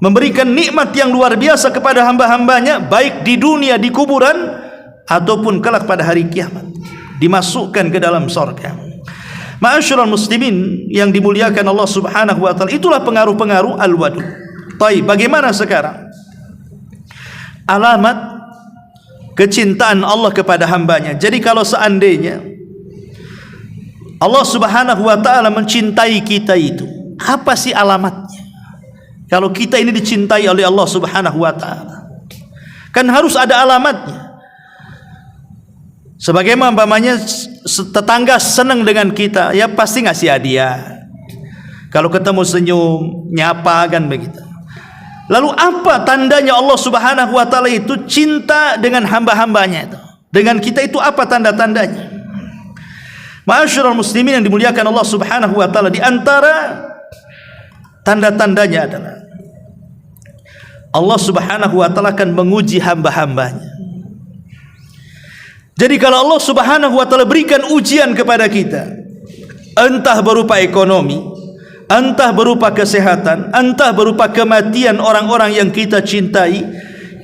memberikan nikmat yang luar biasa kepada hamba-hambanya, baik di dunia, di kuburan, ataupun kelak pada hari kiamat, dimasukkan ke dalam surga. Ma'asyiral muslimin yang dimuliakan Allah Subhanahu wa taala, itulah pengaruh-pengaruh Al-Wadud. Baik, bagaimana sekarang alamat kecintaan Allah kepada hambanya? Jadi kalau seandainya Allah Subhanahu wa taala mencintai kita, itu apa sih alamatnya? Kalau kita ini dicintai oleh Allah Subhanahu wa taala, kan harus ada alamatnya. Sebagaimana umpamanya tetangga senang dengan kita, ya pasti ngasih hadiah. Kalau ketemu senyum, nyapa, kan begitu. Lalu apa tandanya Allah Subhanahu wa taala itu cinta dengan hamba-hambanya itu? Dengan kita itu apa tanda-tandanya? Ma'asyiral muslimin yang dimuliakan Allah Subhanahu wa taala, di antara tanda-tandanya adalah Allah Subhanahu wa taala akan menguji hamba-hambanya. Jadi kalau Allah Subhanahu wa taala berikan ujian kepada kita, entah berupa ekonomi, entah berupa kesehatan, entah berupa kematian orang-orang yang kita cintai,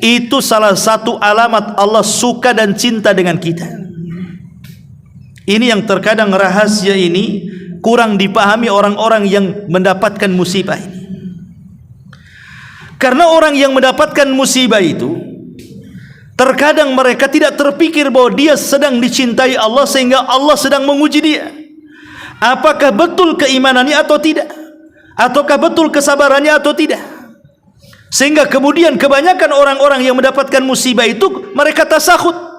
itu salah satu alamat Allah suka dan cinta dengan kita. Ini yang terkadang rahasia ini kurang dipahami orang-orang yang mendapatkan musibah ini. Karena orang yang mendapatkan musibah itu, terkadang mereka tidak terpikir bahwa dia sedang dicintai Allah, sehingga Allah sedang menguji dia. Apakah betul keimanannya atau tidak? Ataukah betul kesabarannya atau tidak? Sehingga kemudian kebanyakan orang-orang yang mendapatkan musibah itu, mereka tasahud.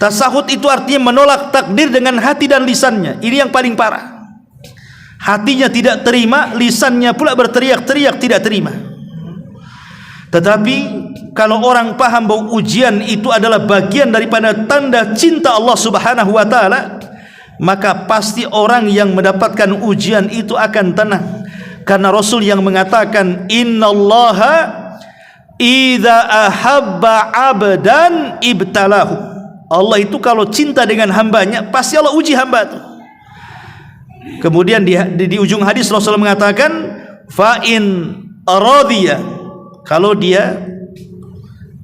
Tasahud itu artinya menolak takdir dengan hati dan lisannya. Ini yang paling parah. Hatinya tidak terima, lisannya pula berteriak-teriak tidak terima. Tetapi kalau orang paham bahwa ujian itu adalah bagian daripada tanda cinta Allah Subhanahu wa taala, maka pasti orang yang mendapatkan ujian itu akan tenang. Karena Rasul yang mengatakan, innallaha idza ahabba 'abdan ibtalahu. Allah itu kalau cinta dengan hambanya, pasti Allah uji hamba itu. Kemudian di ujung hadis Rasul mengatakan, fa in radhiya, kalau dia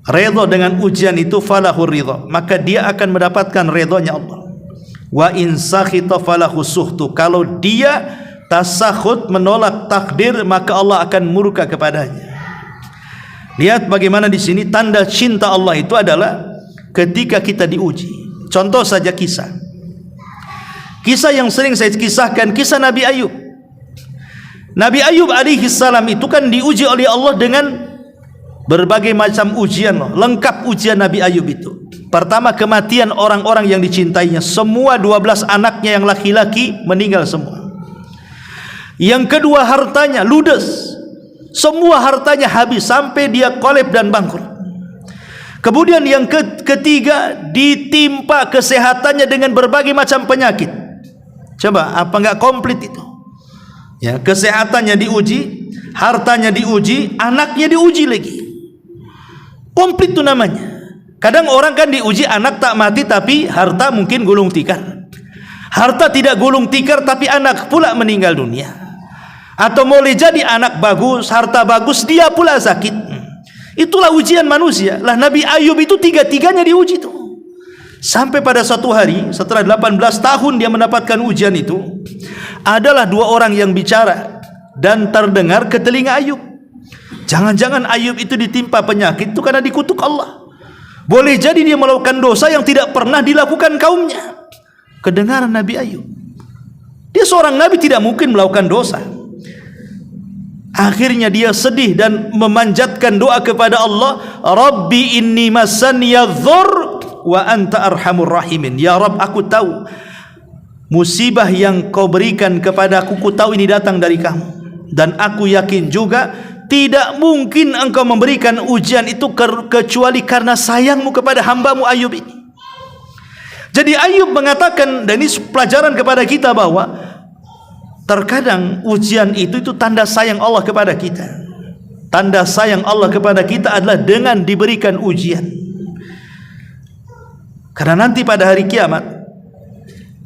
redha dengan ujian itu, falahu ridha, maka dia akan mendapatkan redhanya Allah. Wa in sakhita falahu sukhtu, kalau dia tasakhut, menolak takdir, maka Allah akan murka kepadanya. Lihat bagaimana di sini tanda cinta Allah itu adalah ketika kita diuji. Contoh saja kisah yang sering saya kisahkan, kisah Nabi Ayub. Nabi Ayub alaihi salam itu kan diuji oleh Allah dengan berbagai macam ujian. Lengkap ujian Nabi Ayub itu. Pertama, kematian orang-orang yang dicintainya. Semua 12 anaknya yang laki-laki meninggal semua. Yang kedua, hartanya ludes. Semua hartanya habis sampai dia kolab dan bangkrut. Kemudian yang ketiga, ditimpa kesehatannya dengan berbagai macam penyakit. Coba, apa enggak komplit itu? Ya, kesehatannya diuji, hartanya diuji, anaknya diuji lagi. Komplit itu namanya. Kadang orang kan diuji anak tak mati tapi harta mungkin gulung tikar. Harta tidak gulung tikar tapi anak pula meninggal dunia. Atau boleh jadi anak bagus, harta bagus, dia pula sakit. Itulah ujian manusia. Lah Nabi Ayub itu tiga-tiganya diuji tuh. Sampai pada suatu hari setelah 18 tahun dia mendapatkan ujian itu, adalah dua orang yang bicara dan terdengar ke telinga Ayub. Jangan-jangan Ayub itu ditimpa penyakit itu karena dikutuk Allah. Boleh jadi dia melakukan dosa yang tidak pernah dilakukan kaumnya. Kedengaran Nabi Ayub. Dia seorang nabi, tidak mungkin melakukan dosa. Akhirnya dia sedih dan memanjatkan doa kepada Allah, Rabbi inni massaniya dzurr wa anta arhamur rahimin. Ya Rabb, aku tahu musibah yang kau berikan kepadaku, ku tahu ini datang dari kamu, dan aku yakin juga tidak mungkin engkau memberikan ujian itu kecuali karena sayangmu kepada hambamu Ayub ini. Jadi Ayub mengatakan, dan ini pelajaran kepada kita bahwa terkadang ujian itu tanda sayang Allah kepada kita. Tanda sayang Allah kepada kita adalah dengan diberikan ujian. Karena nanti pada hari kiamat,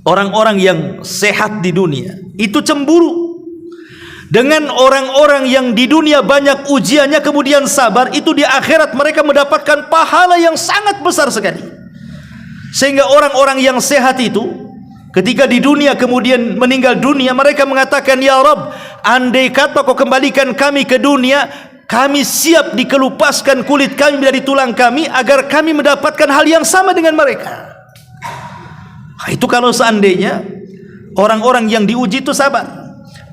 orang-orang yang sehat di dunia itu cemburu dengan orang-orang yang di dunia banyak ujiannya kemudian sabar. Itu di akhirat mereka mendapatkan pahala yang sangat besar sekali. Sehingga orang-orang yang sehat itu ketika di dunia kemudian meninggal dunia, mereka mengatakan, Ya Rabb, andai kata kau kembalikan kami ke dunia, kami siap dikelupaskan kulit kami dari tulang kami agar kami mendapatkan hal yang sama dengan mereka. Itu kalau seandainya orang-orang yang diuji itu sabar.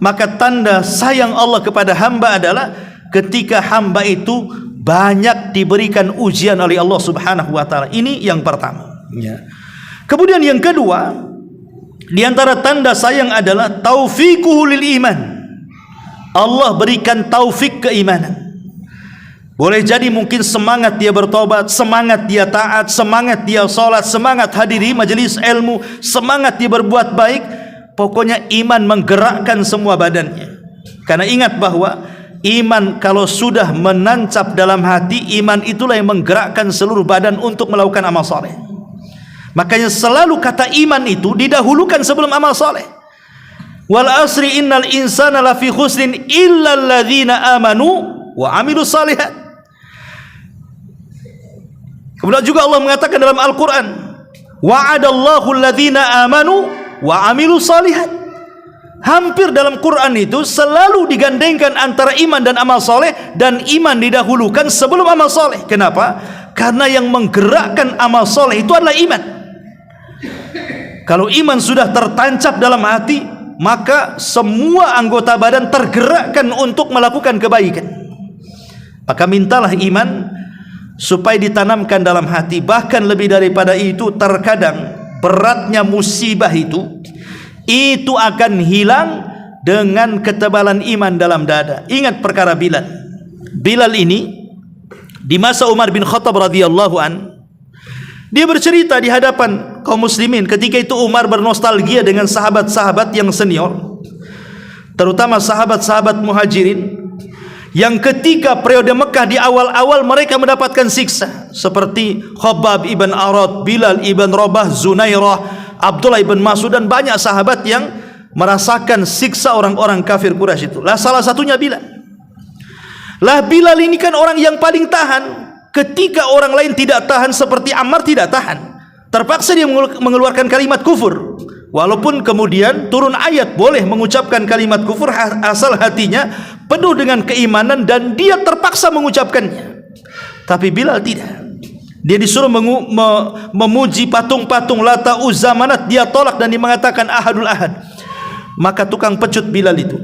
Maka tanda sayang Allah kepada hamba adalah ketika hamba itu banyak diberikan ujian oleh Allah Subhanahu wa taala. Ini yang pertama. Kemudian yang kedua, di antara tanda sayang adalah taufiquhu lil iman. Allah berikan taufik keimanan. Boleh jadi mungkin semangat dia bertobat, semangat dia taat, semangat dia salat, semangat hadiri majelis ilmu, semangat dia berbuat baik. Pokoknya iman menggerakkan semua badannya. Karena ingat bahwa iman kalau sudah menancap dalam hati, iman itulah yang menggerakkan seluruh badan untuk melakukan amal soleh. Makanya selalu kata iman itu didahulukan sebelum amal soleh. Wal asri innal insana lafi khusrin illa alladzina amanu wa amilus salihat. Kemudian juga Allah mengatakan dalam Al-Quran, wa'adallahu alladzina amanu wa amilus salihat. Hampir dalam Quran itu selalu digandengkan antara iman dan amal soleh, dan iman didahulukan sebelum amal soleh. Kenapa? Karena yang menggerakkan amal soleh itu adalah iman. Kalau iman sudah tertancap dalam hati, maka semua anggota badan tergerakkan untuk melakukan kebaikan. Maka mintalah iman supaya ditanamkan dalam hati. Bahkan lebih daripada itu, terkadang beratnya musibah itu akan hilang dengan ketebalan iman dalam dada. Ingat perkara Bilal. Bilal ini di masa Umar bin Khattab radhiyallahu an, dia bercerita di hadapan kaum muslimin. Ketika itu Umar bernostalgia dengan sahabat-sahabat yang senior, terutama sahabat-sahabat muhajirin, yang ketika periode Mekah di awal-awal mereka mendapatkan siksa, seperti Khabbab ibn Arad, Bilal ibn Rabah, Zunairah, Abdullah ibn Mas'ud, dan banyak sahabat yang merasakan siksa orang-orang kafir Quraisy itu. Lah salah satunya Bilal. Lah Bilal ini kan orang yang paling tahan. Ketika orang lain tidak tahan, seperti Ammar tidak tahan, terpaksa dia mengeluarkan kalimat kufur. Walaupun kemudian turun ayat boleh mengucapkan kalimat kufur asal hatinya penuh dengan keimanan dan dia terpaksa mengucapkannya. Tapi Bilal tidak. Dia disuruh memuji patung-patung Lata, Uzza, Manat, dia tolak dan dia mengatakan Ahadul Ahad. Maka tukang pecut Bilal itu,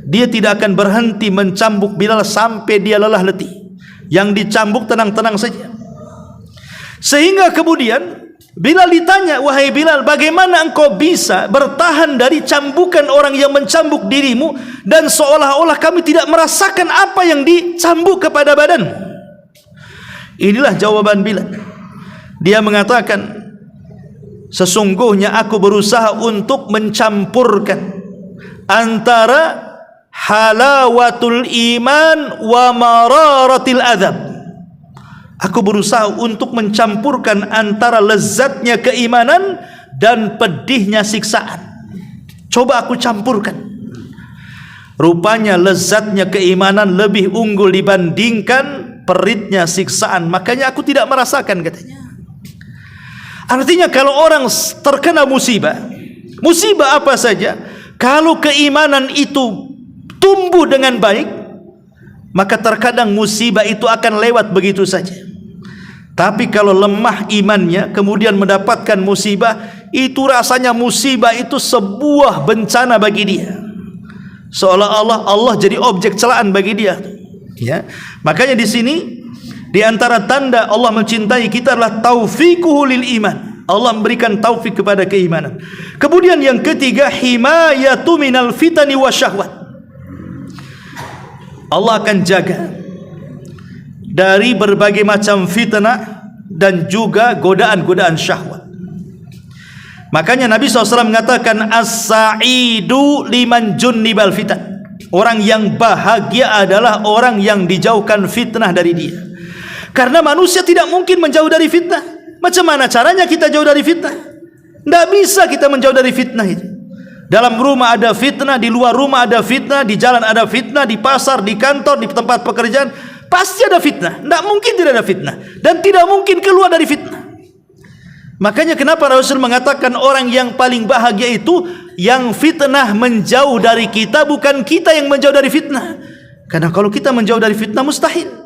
dia tidak akan berhenti mencambuk Bilal sampai dia lelah letih. Yang dicambuk tenang-tenang saja. Sehingga kemudian Bilal ditanya, wahai Bilal, bagaimana engkau bisa bertahan dari cambukan orang yang mencambuk dirimu, dan seolah-olah kami tidak merasakan apa yang dicambuk kepada badanmu? Inilah jawaban Bilal. Dia mengatakan, sesungguhnya aku berusaha untuk mencampurkan antara halawatul iman wa mararatil adab. Aku berusaha untuk mencampurkan antara lezatnya keimanan dan pedihnya siksaan. Coba aku campurkan. Rupanya lezatnya keimanan lebih unggul dibandingkan peritnya siksaan. Makanya aku tidak merasakan, katanya. Artinya kalau orang terkena musibah, musibah apa saja, kalau keimanan itu tumbuh dengan baik, maka terkadang musibah itu akan lewat begitu saja. Tapi kalau lemah imannya kemudian mendapatkan musibah, itu rasanya musibah itu sebuah bencana bagi dia, seolah-olah Allah jadi objek celaan bagi dia. Ya, makanya di sini di antara tanda Allah mencintai kita adalah taufiquhu lil iman. Allah memberikan taufik kepada keimanan. Kemudian yang ketiga, himayatu minal fitani wasyahwat. Allah akan jaga dari berbagai macam fitnah dan juga godaan-godaan syahwat. Makanya Nabi SAW mengatakan as-sa'idu liman junnibal fitan. Orang yang bahagia adalah orang yang dijauhkan fitnah dari dia. Karena manusia tidak mungkin menjauh dari fitnah. Macam mana caranya kita jauh dari fitnah? Tidak bisa kita menjauh dari fitnah itu. Dalam rumah ada fitnah, di luar rumah ada fitnah, di jalan ada fitnah, di pasar, di kantor, di tempat pekerjaan, pasti ada fitnah. Tidak mungkin tidak ada fitnah, dan tidak mungkin keluar dari fitnah. Makanya kenapa Rasul mengatakan orang yang paling bahagia itu yang fitnah menjauh dari kita, bukan kita yang menjauh dari fitnah. Karena kalau kita menjauh dari fitnah, mustahil.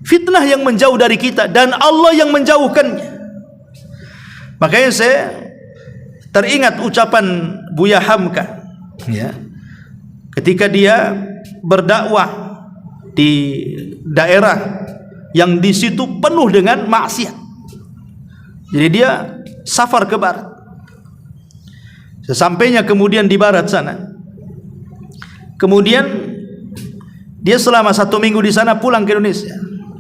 Fitnah yang menjauh dari kita dan Allah yang menjauhkannya. Makanya saya teringat ucapan Buya Hamka, ya, ketika dia berdakwah di daerah yang di situ penuh dengan maksiat. Jadi dia safar ke barat. Sesampainya kemudian di barat sana, kemudian dia selama 1 minggu di sana, pulang ke Indonesia.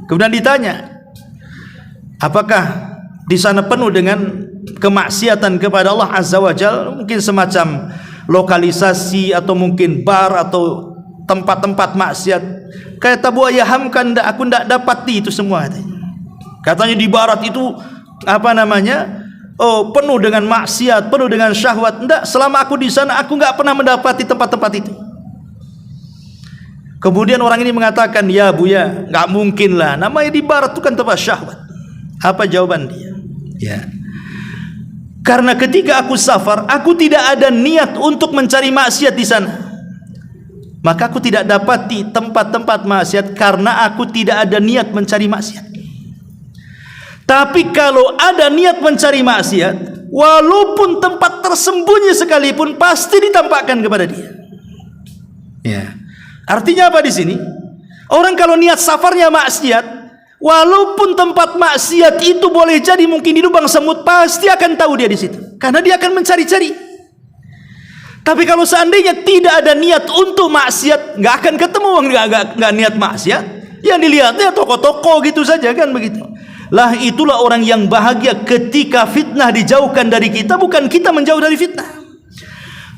Kemudian ditanya, apakah di sana penuh dengan kemaksiatan kepada Allah Azza wa Jalla, mungkin semacam lokalisasi atau mungkin bar atau tempat-tempat maksiat. Kata Buya Hamka, aku tidak dapati itu semua. Katanya di barat itu penuh dengan maksiat, penuh dengan syahwat. Tidak, selama aku di sana aku tidak pernah mendapati tempat-tempat itu. Kemudian orang ini mengatakan, ya Buya, nggak mungkin lah, namanya di barat itu kan tempat syahwat. Apa jawaban dia? Ya, karena ketika aku safar, aku tidak ada niat untuk mencari maksiat di sana, maka aku tidak dapati tempat-tempat maksiat karena aku tidak ada niat mencari maksiat. Tapi kalau ada niat mencari maksiat, walaupun tempat tersembunyi sekalipun, pasti ditampakkan kepada dia. Ya, artinya apa di sini? Orang kalau niat safarnya maksiat, walaupun tempat maksiat itu boleh jadi mungkin di lubang semut, pasti akan tahu dia di situ, karena dia akan mencari-cari. Tapi kalau seandainya tidak ada niat untuk maksiat, nggak akan ketemu, nggak niat maksiat. Yang dilihatnya toko-toko gitu saja, kan begitu. Lah itulah orang yang bahagia ketika fitnah dijauhkan dari kita, bukan kita menjauh dari fitnah.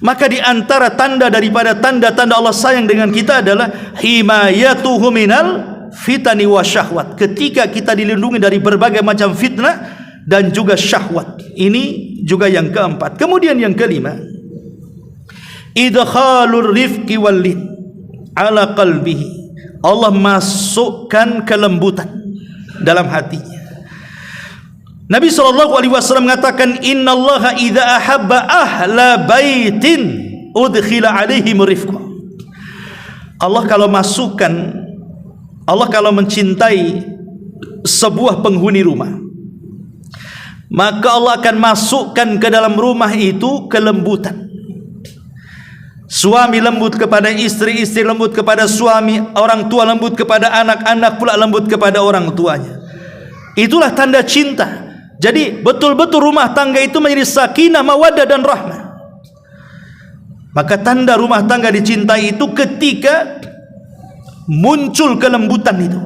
Maka di antara tanda daripada tanda-tanda Allah sayang dengan kita adalah himayatuhu minal fitani wa syahwat. Ketika kita dilindungi dari berbagai macam fitnah dan juga syahwat. Ini juga yang keempat. Kemudian yang kelima, idkhalur rifqi wal lin ala qalbihi. Allah masukkan kelembutan dalam hatinya. Nabi SAW mengatakan, innallaha idza ahabba ahla baitin udkhila alaihim rifqa. Allah kalau mencintai sebuah penghuni rumah, maka Allah akan masukkan ke dalam rumah itu kelembutan. Suami lembut kepada istri, istri lembut kepada suami, orang tua lembut kepada anak, anak pula lembut kepada orang tuanya. Itulah tanda cinta. Jadi betul-betul rumah tangga itu menjadi sakinah, mawaddah dan rahmah. Maka tanda rumah tangga dicintai itu ketika muncul kelembutan itu.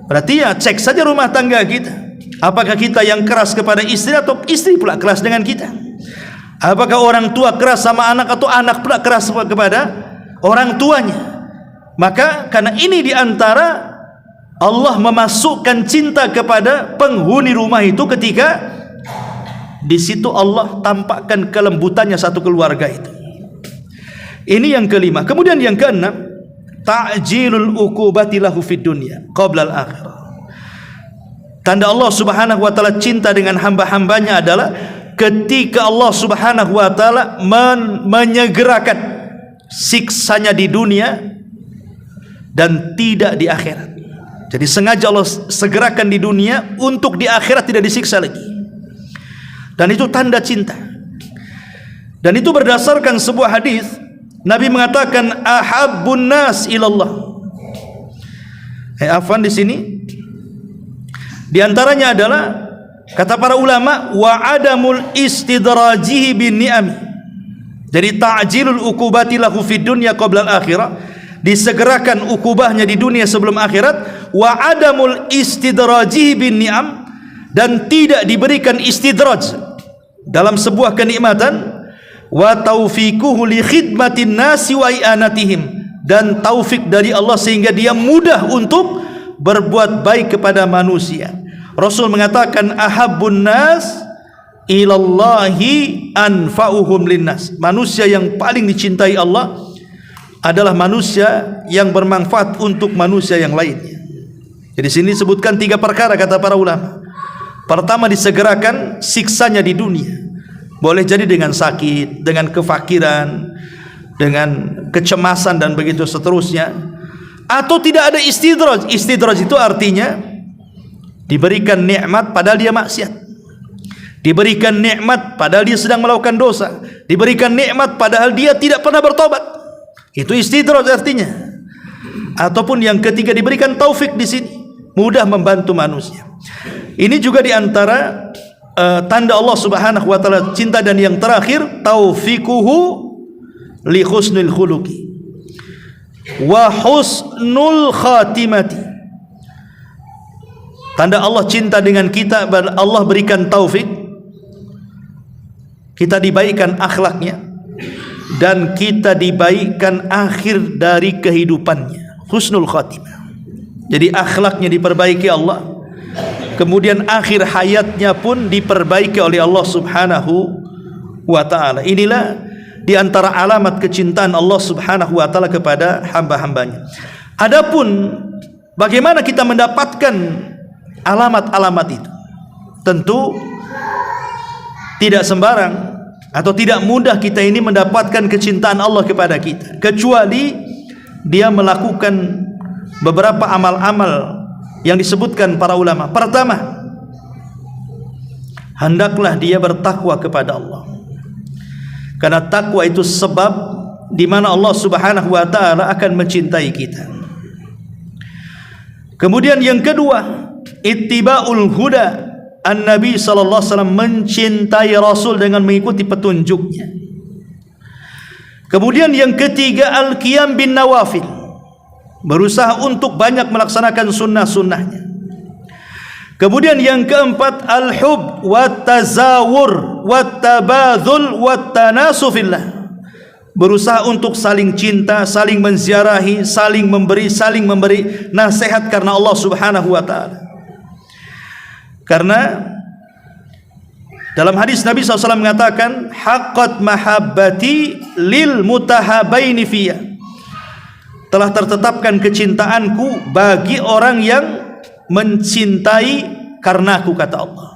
Berarti ya cek saja rumah tangga kita. Apakah kita yang keras kepada istri atau istri pula keras dengan kita? Apakah orang tua keras sama anak atau anak pula keras kepada orang tuanya? Maka karena ini diantara Allah memasukkan cinta kepada penghuni rumah itu ketika di situ Allah tampakkan kelembutannya satu keluarga itu. Ini yang kelima. Kemudian yang keenam, ta'jilul uqubati lahu fid dunya qabla al-akhirah. Tanda Allah Subhanahu wa taala cinta dengan hamba-hambanya adalah ketika Allah Subhanahu wa taala menyegerakan siksanya di dunia dan tidak di akhirat. Jadi sengaja Allah segerakan di dunia untuk di akhirat tidak disiksa lagi. Dan itu tanda cinta. Dan itu berdasarkan sebuah hadis, Nabi mengatakan ahabbun nas ilallah. Afwan di sini di antaranya adalah kata para ulama wa adamul istidrajihi bin ni'am. Jadi ta'jilul ukubati lahu fid dunya qabla al-akhirah, disegerakan ukubahnya di dunia sebelum akhirat. Wa adamul istidrajihi bin ni'am, dan tidak diberikan istidraj dalam sebuah kenikmatan. Wa taufiquhu li khidmatin nasi wa i'anatihim, dan taufik dari Allah sehingga dia mudah untuk berbuat baik kepada manusia. Rasul mengatakan ahabbun nas ilallahi anfa'uhum linnas. Manusia yang paling dicintai Allah adalah manusia yang bermanfaat untuk manusia yang lainnya. Jadi sini disebutkan 3 perkara kata para ulama. Pertama, disegerakan siksanya di dunia. Boleh jadi dengan sakit, dengan kefakiran, dengan kecemasan dan begitu seterusnya. Atau tidak ada istidraj. Istidraj itu artinya diberikan nikmat padahal dia maksiat, diberikan nikmat padahal dia sedang melakukan dosa, diberikan nikmat padahal dia tidak pernah bertobat. Itu istidraj artinya. Ataupun yang ketiga, diberikan taufik di sini, mudah membantu manusia. Ini juga diantara tanda Allah Subhanahu wa taala cinta. Dan yang terakhir, taufiquhu li husnul khuluqi wa husnul khatimati. Tanda Allah cinta dengan kita, Allah berikan taufik, kita dibaikkan akhlaknya, dan kita dibaikkan akhir dari kehidupannya, husnul khatimah. Jadi akhlaknya diperbaiki Allah, kemudian akhir hayatnya pun diperbaiki oleh Allah Subhanahu wa ta'ala. Inilah di antara alamat kecintaan Allah Subhanahu wa ta'ala kepada hamba-hambanya. Adapun bagaimana kita mendapatkan alamat-alamat itu, tentu tidak sembarang atau tidak mudah kita ini mendapatkan kecintaan Allah kepada kita, kecuali dia melakukan beberapa amal-amal yang disebutkan para ulama. Pertama, hendaklah dia bertakwa kepada Allah, karena takwa itu sebab di mana Allah Subhanahu wa taala akan mencintai kita. Kemudian yang kedua, ittiba'ul huda an-nabi sallallahu alaihi wasallam, mencintai Rasul dengan mengikuti petunjuknya. Kemudian yang ketiga, al-qiyam bin nawafil, berusaha untuk banyak melaksanakan sunnah-sunnahnya. Kemudian yang keempat, al-hub wat tazawur wat tabadzul wat tanasufillah, berusaha untuk saling cinta, saling menziarahi, saling memberi nasihat karena Allah Subhanahu wa taala. Karena dalam hadis Nabi SAW mengatakan haqqat mahabbati lil mutahabaini fiyya, telah tertetapkan kecintaanku bagi orang yang mencintai karenaku, kata Allah.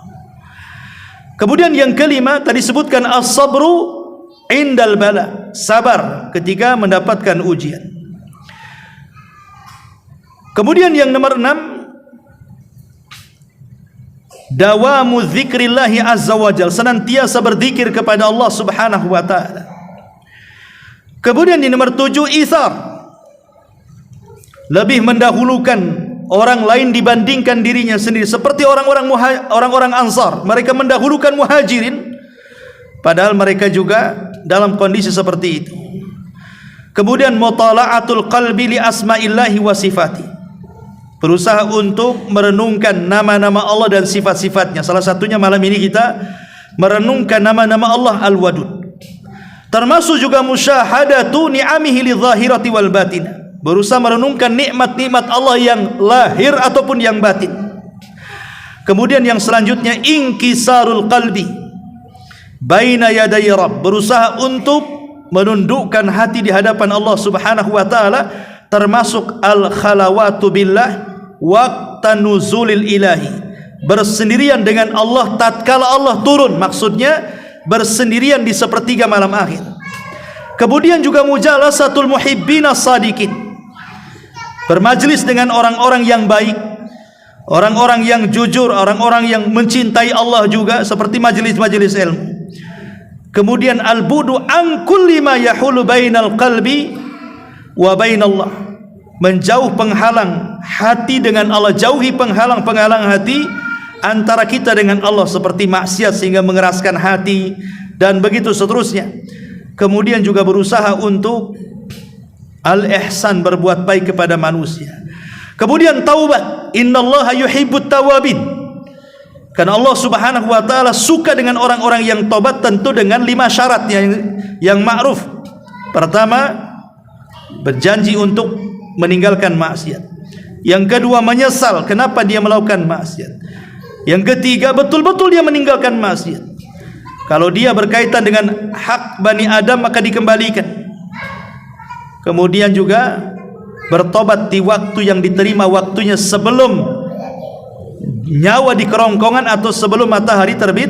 Kemudian yang kelima tadi sebutkan as-sabru indal bala, sabar ketika mendapatkan ujian. Kemudian yang nomor 6, dawamu dzikrillahi azza wajal, senantiasa berzikir kepada Allah Subhanahu wa taala. Kemudian di nomor 7, itsar, lebih mendahulukan orang lain dibandingkan dirinya sendiri, seperti orang-orang Ansar, mereka mendahulukan Muhajirin padahal mereka juga dalam kondisi seperti itu. Kemudian mutala'atul qalbi li asma'illahi wa sifati, berusaha untuk merenungkan nama-nama Allah dan sifat-sifatnya. Salah satunya malam ini kita merenungkan nama-nama Allah Al-Wadud. Termasuk juga musyahadatu ni'amihi lidh-dhahirati wal batin, berusaha merenungkan nikmat-nikmat Allah yang lahir ataupun yang batin. Kemudian yang selanjutnya, inkisarul qalbi baina yaday Rabb, berusaha untuk menundukkan hati di hadapan Allah Subhanahu wa taala, termasuk al-khalawatu billah waqta nuzulil ilahi, bersendirian dengan Allah tatkala Allah turun, maksudnya bersendirian di sepertiga malam akhir. Kemudian juga mujalasatul muhibbina sadiqin, bermajlis dengan orang-orang yang baik, orang-orang yang jujur, orang-orang yang mencintai Allah juga, seperti majlis-majlis ilmu. Kemudian al-budu an kulli ma yahulu bainal qalbi wa bainallah, menjauh penghalang hati dengan Allah, jauhi penghalang-penghalang hati antara kita dengan Allah, seperti maksiat sehingga mengeraskan hati dan begitu seterusnya. Kemudian juga berusaha untuk al-ihsan, berbuat baik kepada manusia. Kemudian taubat, innallaha yuhibbut tawabin, karena Allah subhanahu wa ta'ala suka dengan orang-orang yang taubat, tentu dengan 5 syarat yang ma'ruf. Pertama, berjanji untuk meninggalkan maksiat. Yang kedua, menyesal kenapa dia melakukan maksiat. Yang ketiga, betul-betul dia meninggalkan maksiat. Kalau dia berkaitan dengan hak Bani Adam, maka dikembalikan. Kemudian juga bertobat di waktu yang diterima waktunya, sebelum nyawa di kerongkongan atau sebelum matahari terbit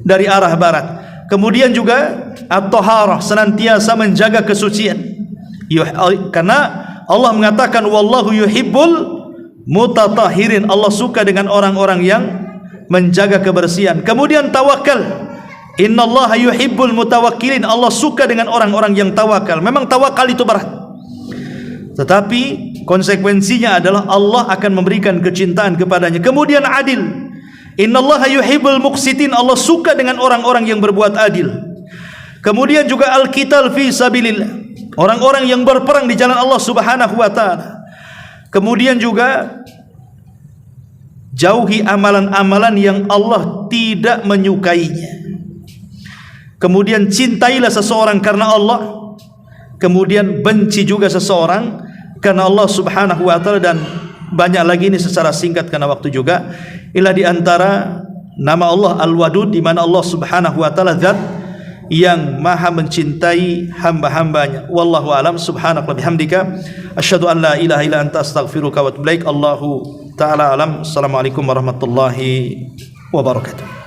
dari arah barat. Kemudian juga at-taharah, senantiasa menjaga kesucian. Karena Allah mengatakan wallahu yuhibbul mutatahhirin, Allah suka dengan orang-orang yang menjaga kebersihan. Kemudian tawakal, innallaha yuhibbul mutawakkilin, Allah suka dengan orang-orang yang tawakal. Memang tawakal itu berat, tetapi konsekuensinya adalah Allah akan memberikan kecintaan kepadanya. Kemudian adil, innallaha yuhibbul muqsitin, Allah suka dengan orang-orang yang berbuat adil. Kemudian juga al-qital fi sabilillah, orang-orang yang berperang di jalan Allah subhanahu wa ta'ala. Kemudian juga jauhi amalan-amalan yang Allah tidak menyukainya. Kemudian cintailah seseorang karena Allah, kemudian benci juga seseorang karena Allah subhanahu wa ta'ala, dan banyak lagi. Ini secara singkat karena waktu juga. Inilah di antara nama Allah Al-Wadud, di mana Allah subhanahu wa ta'ala zat yang maha mencintai hamba-hambanya. Wallahu alam, subhanaka bihamdika asyhadu an la ilaha illa anta astaghfiruka wa atubu ilaik. Allahu ta'ala alam. Assalamualaikum warahmatullahi wabarakatuh.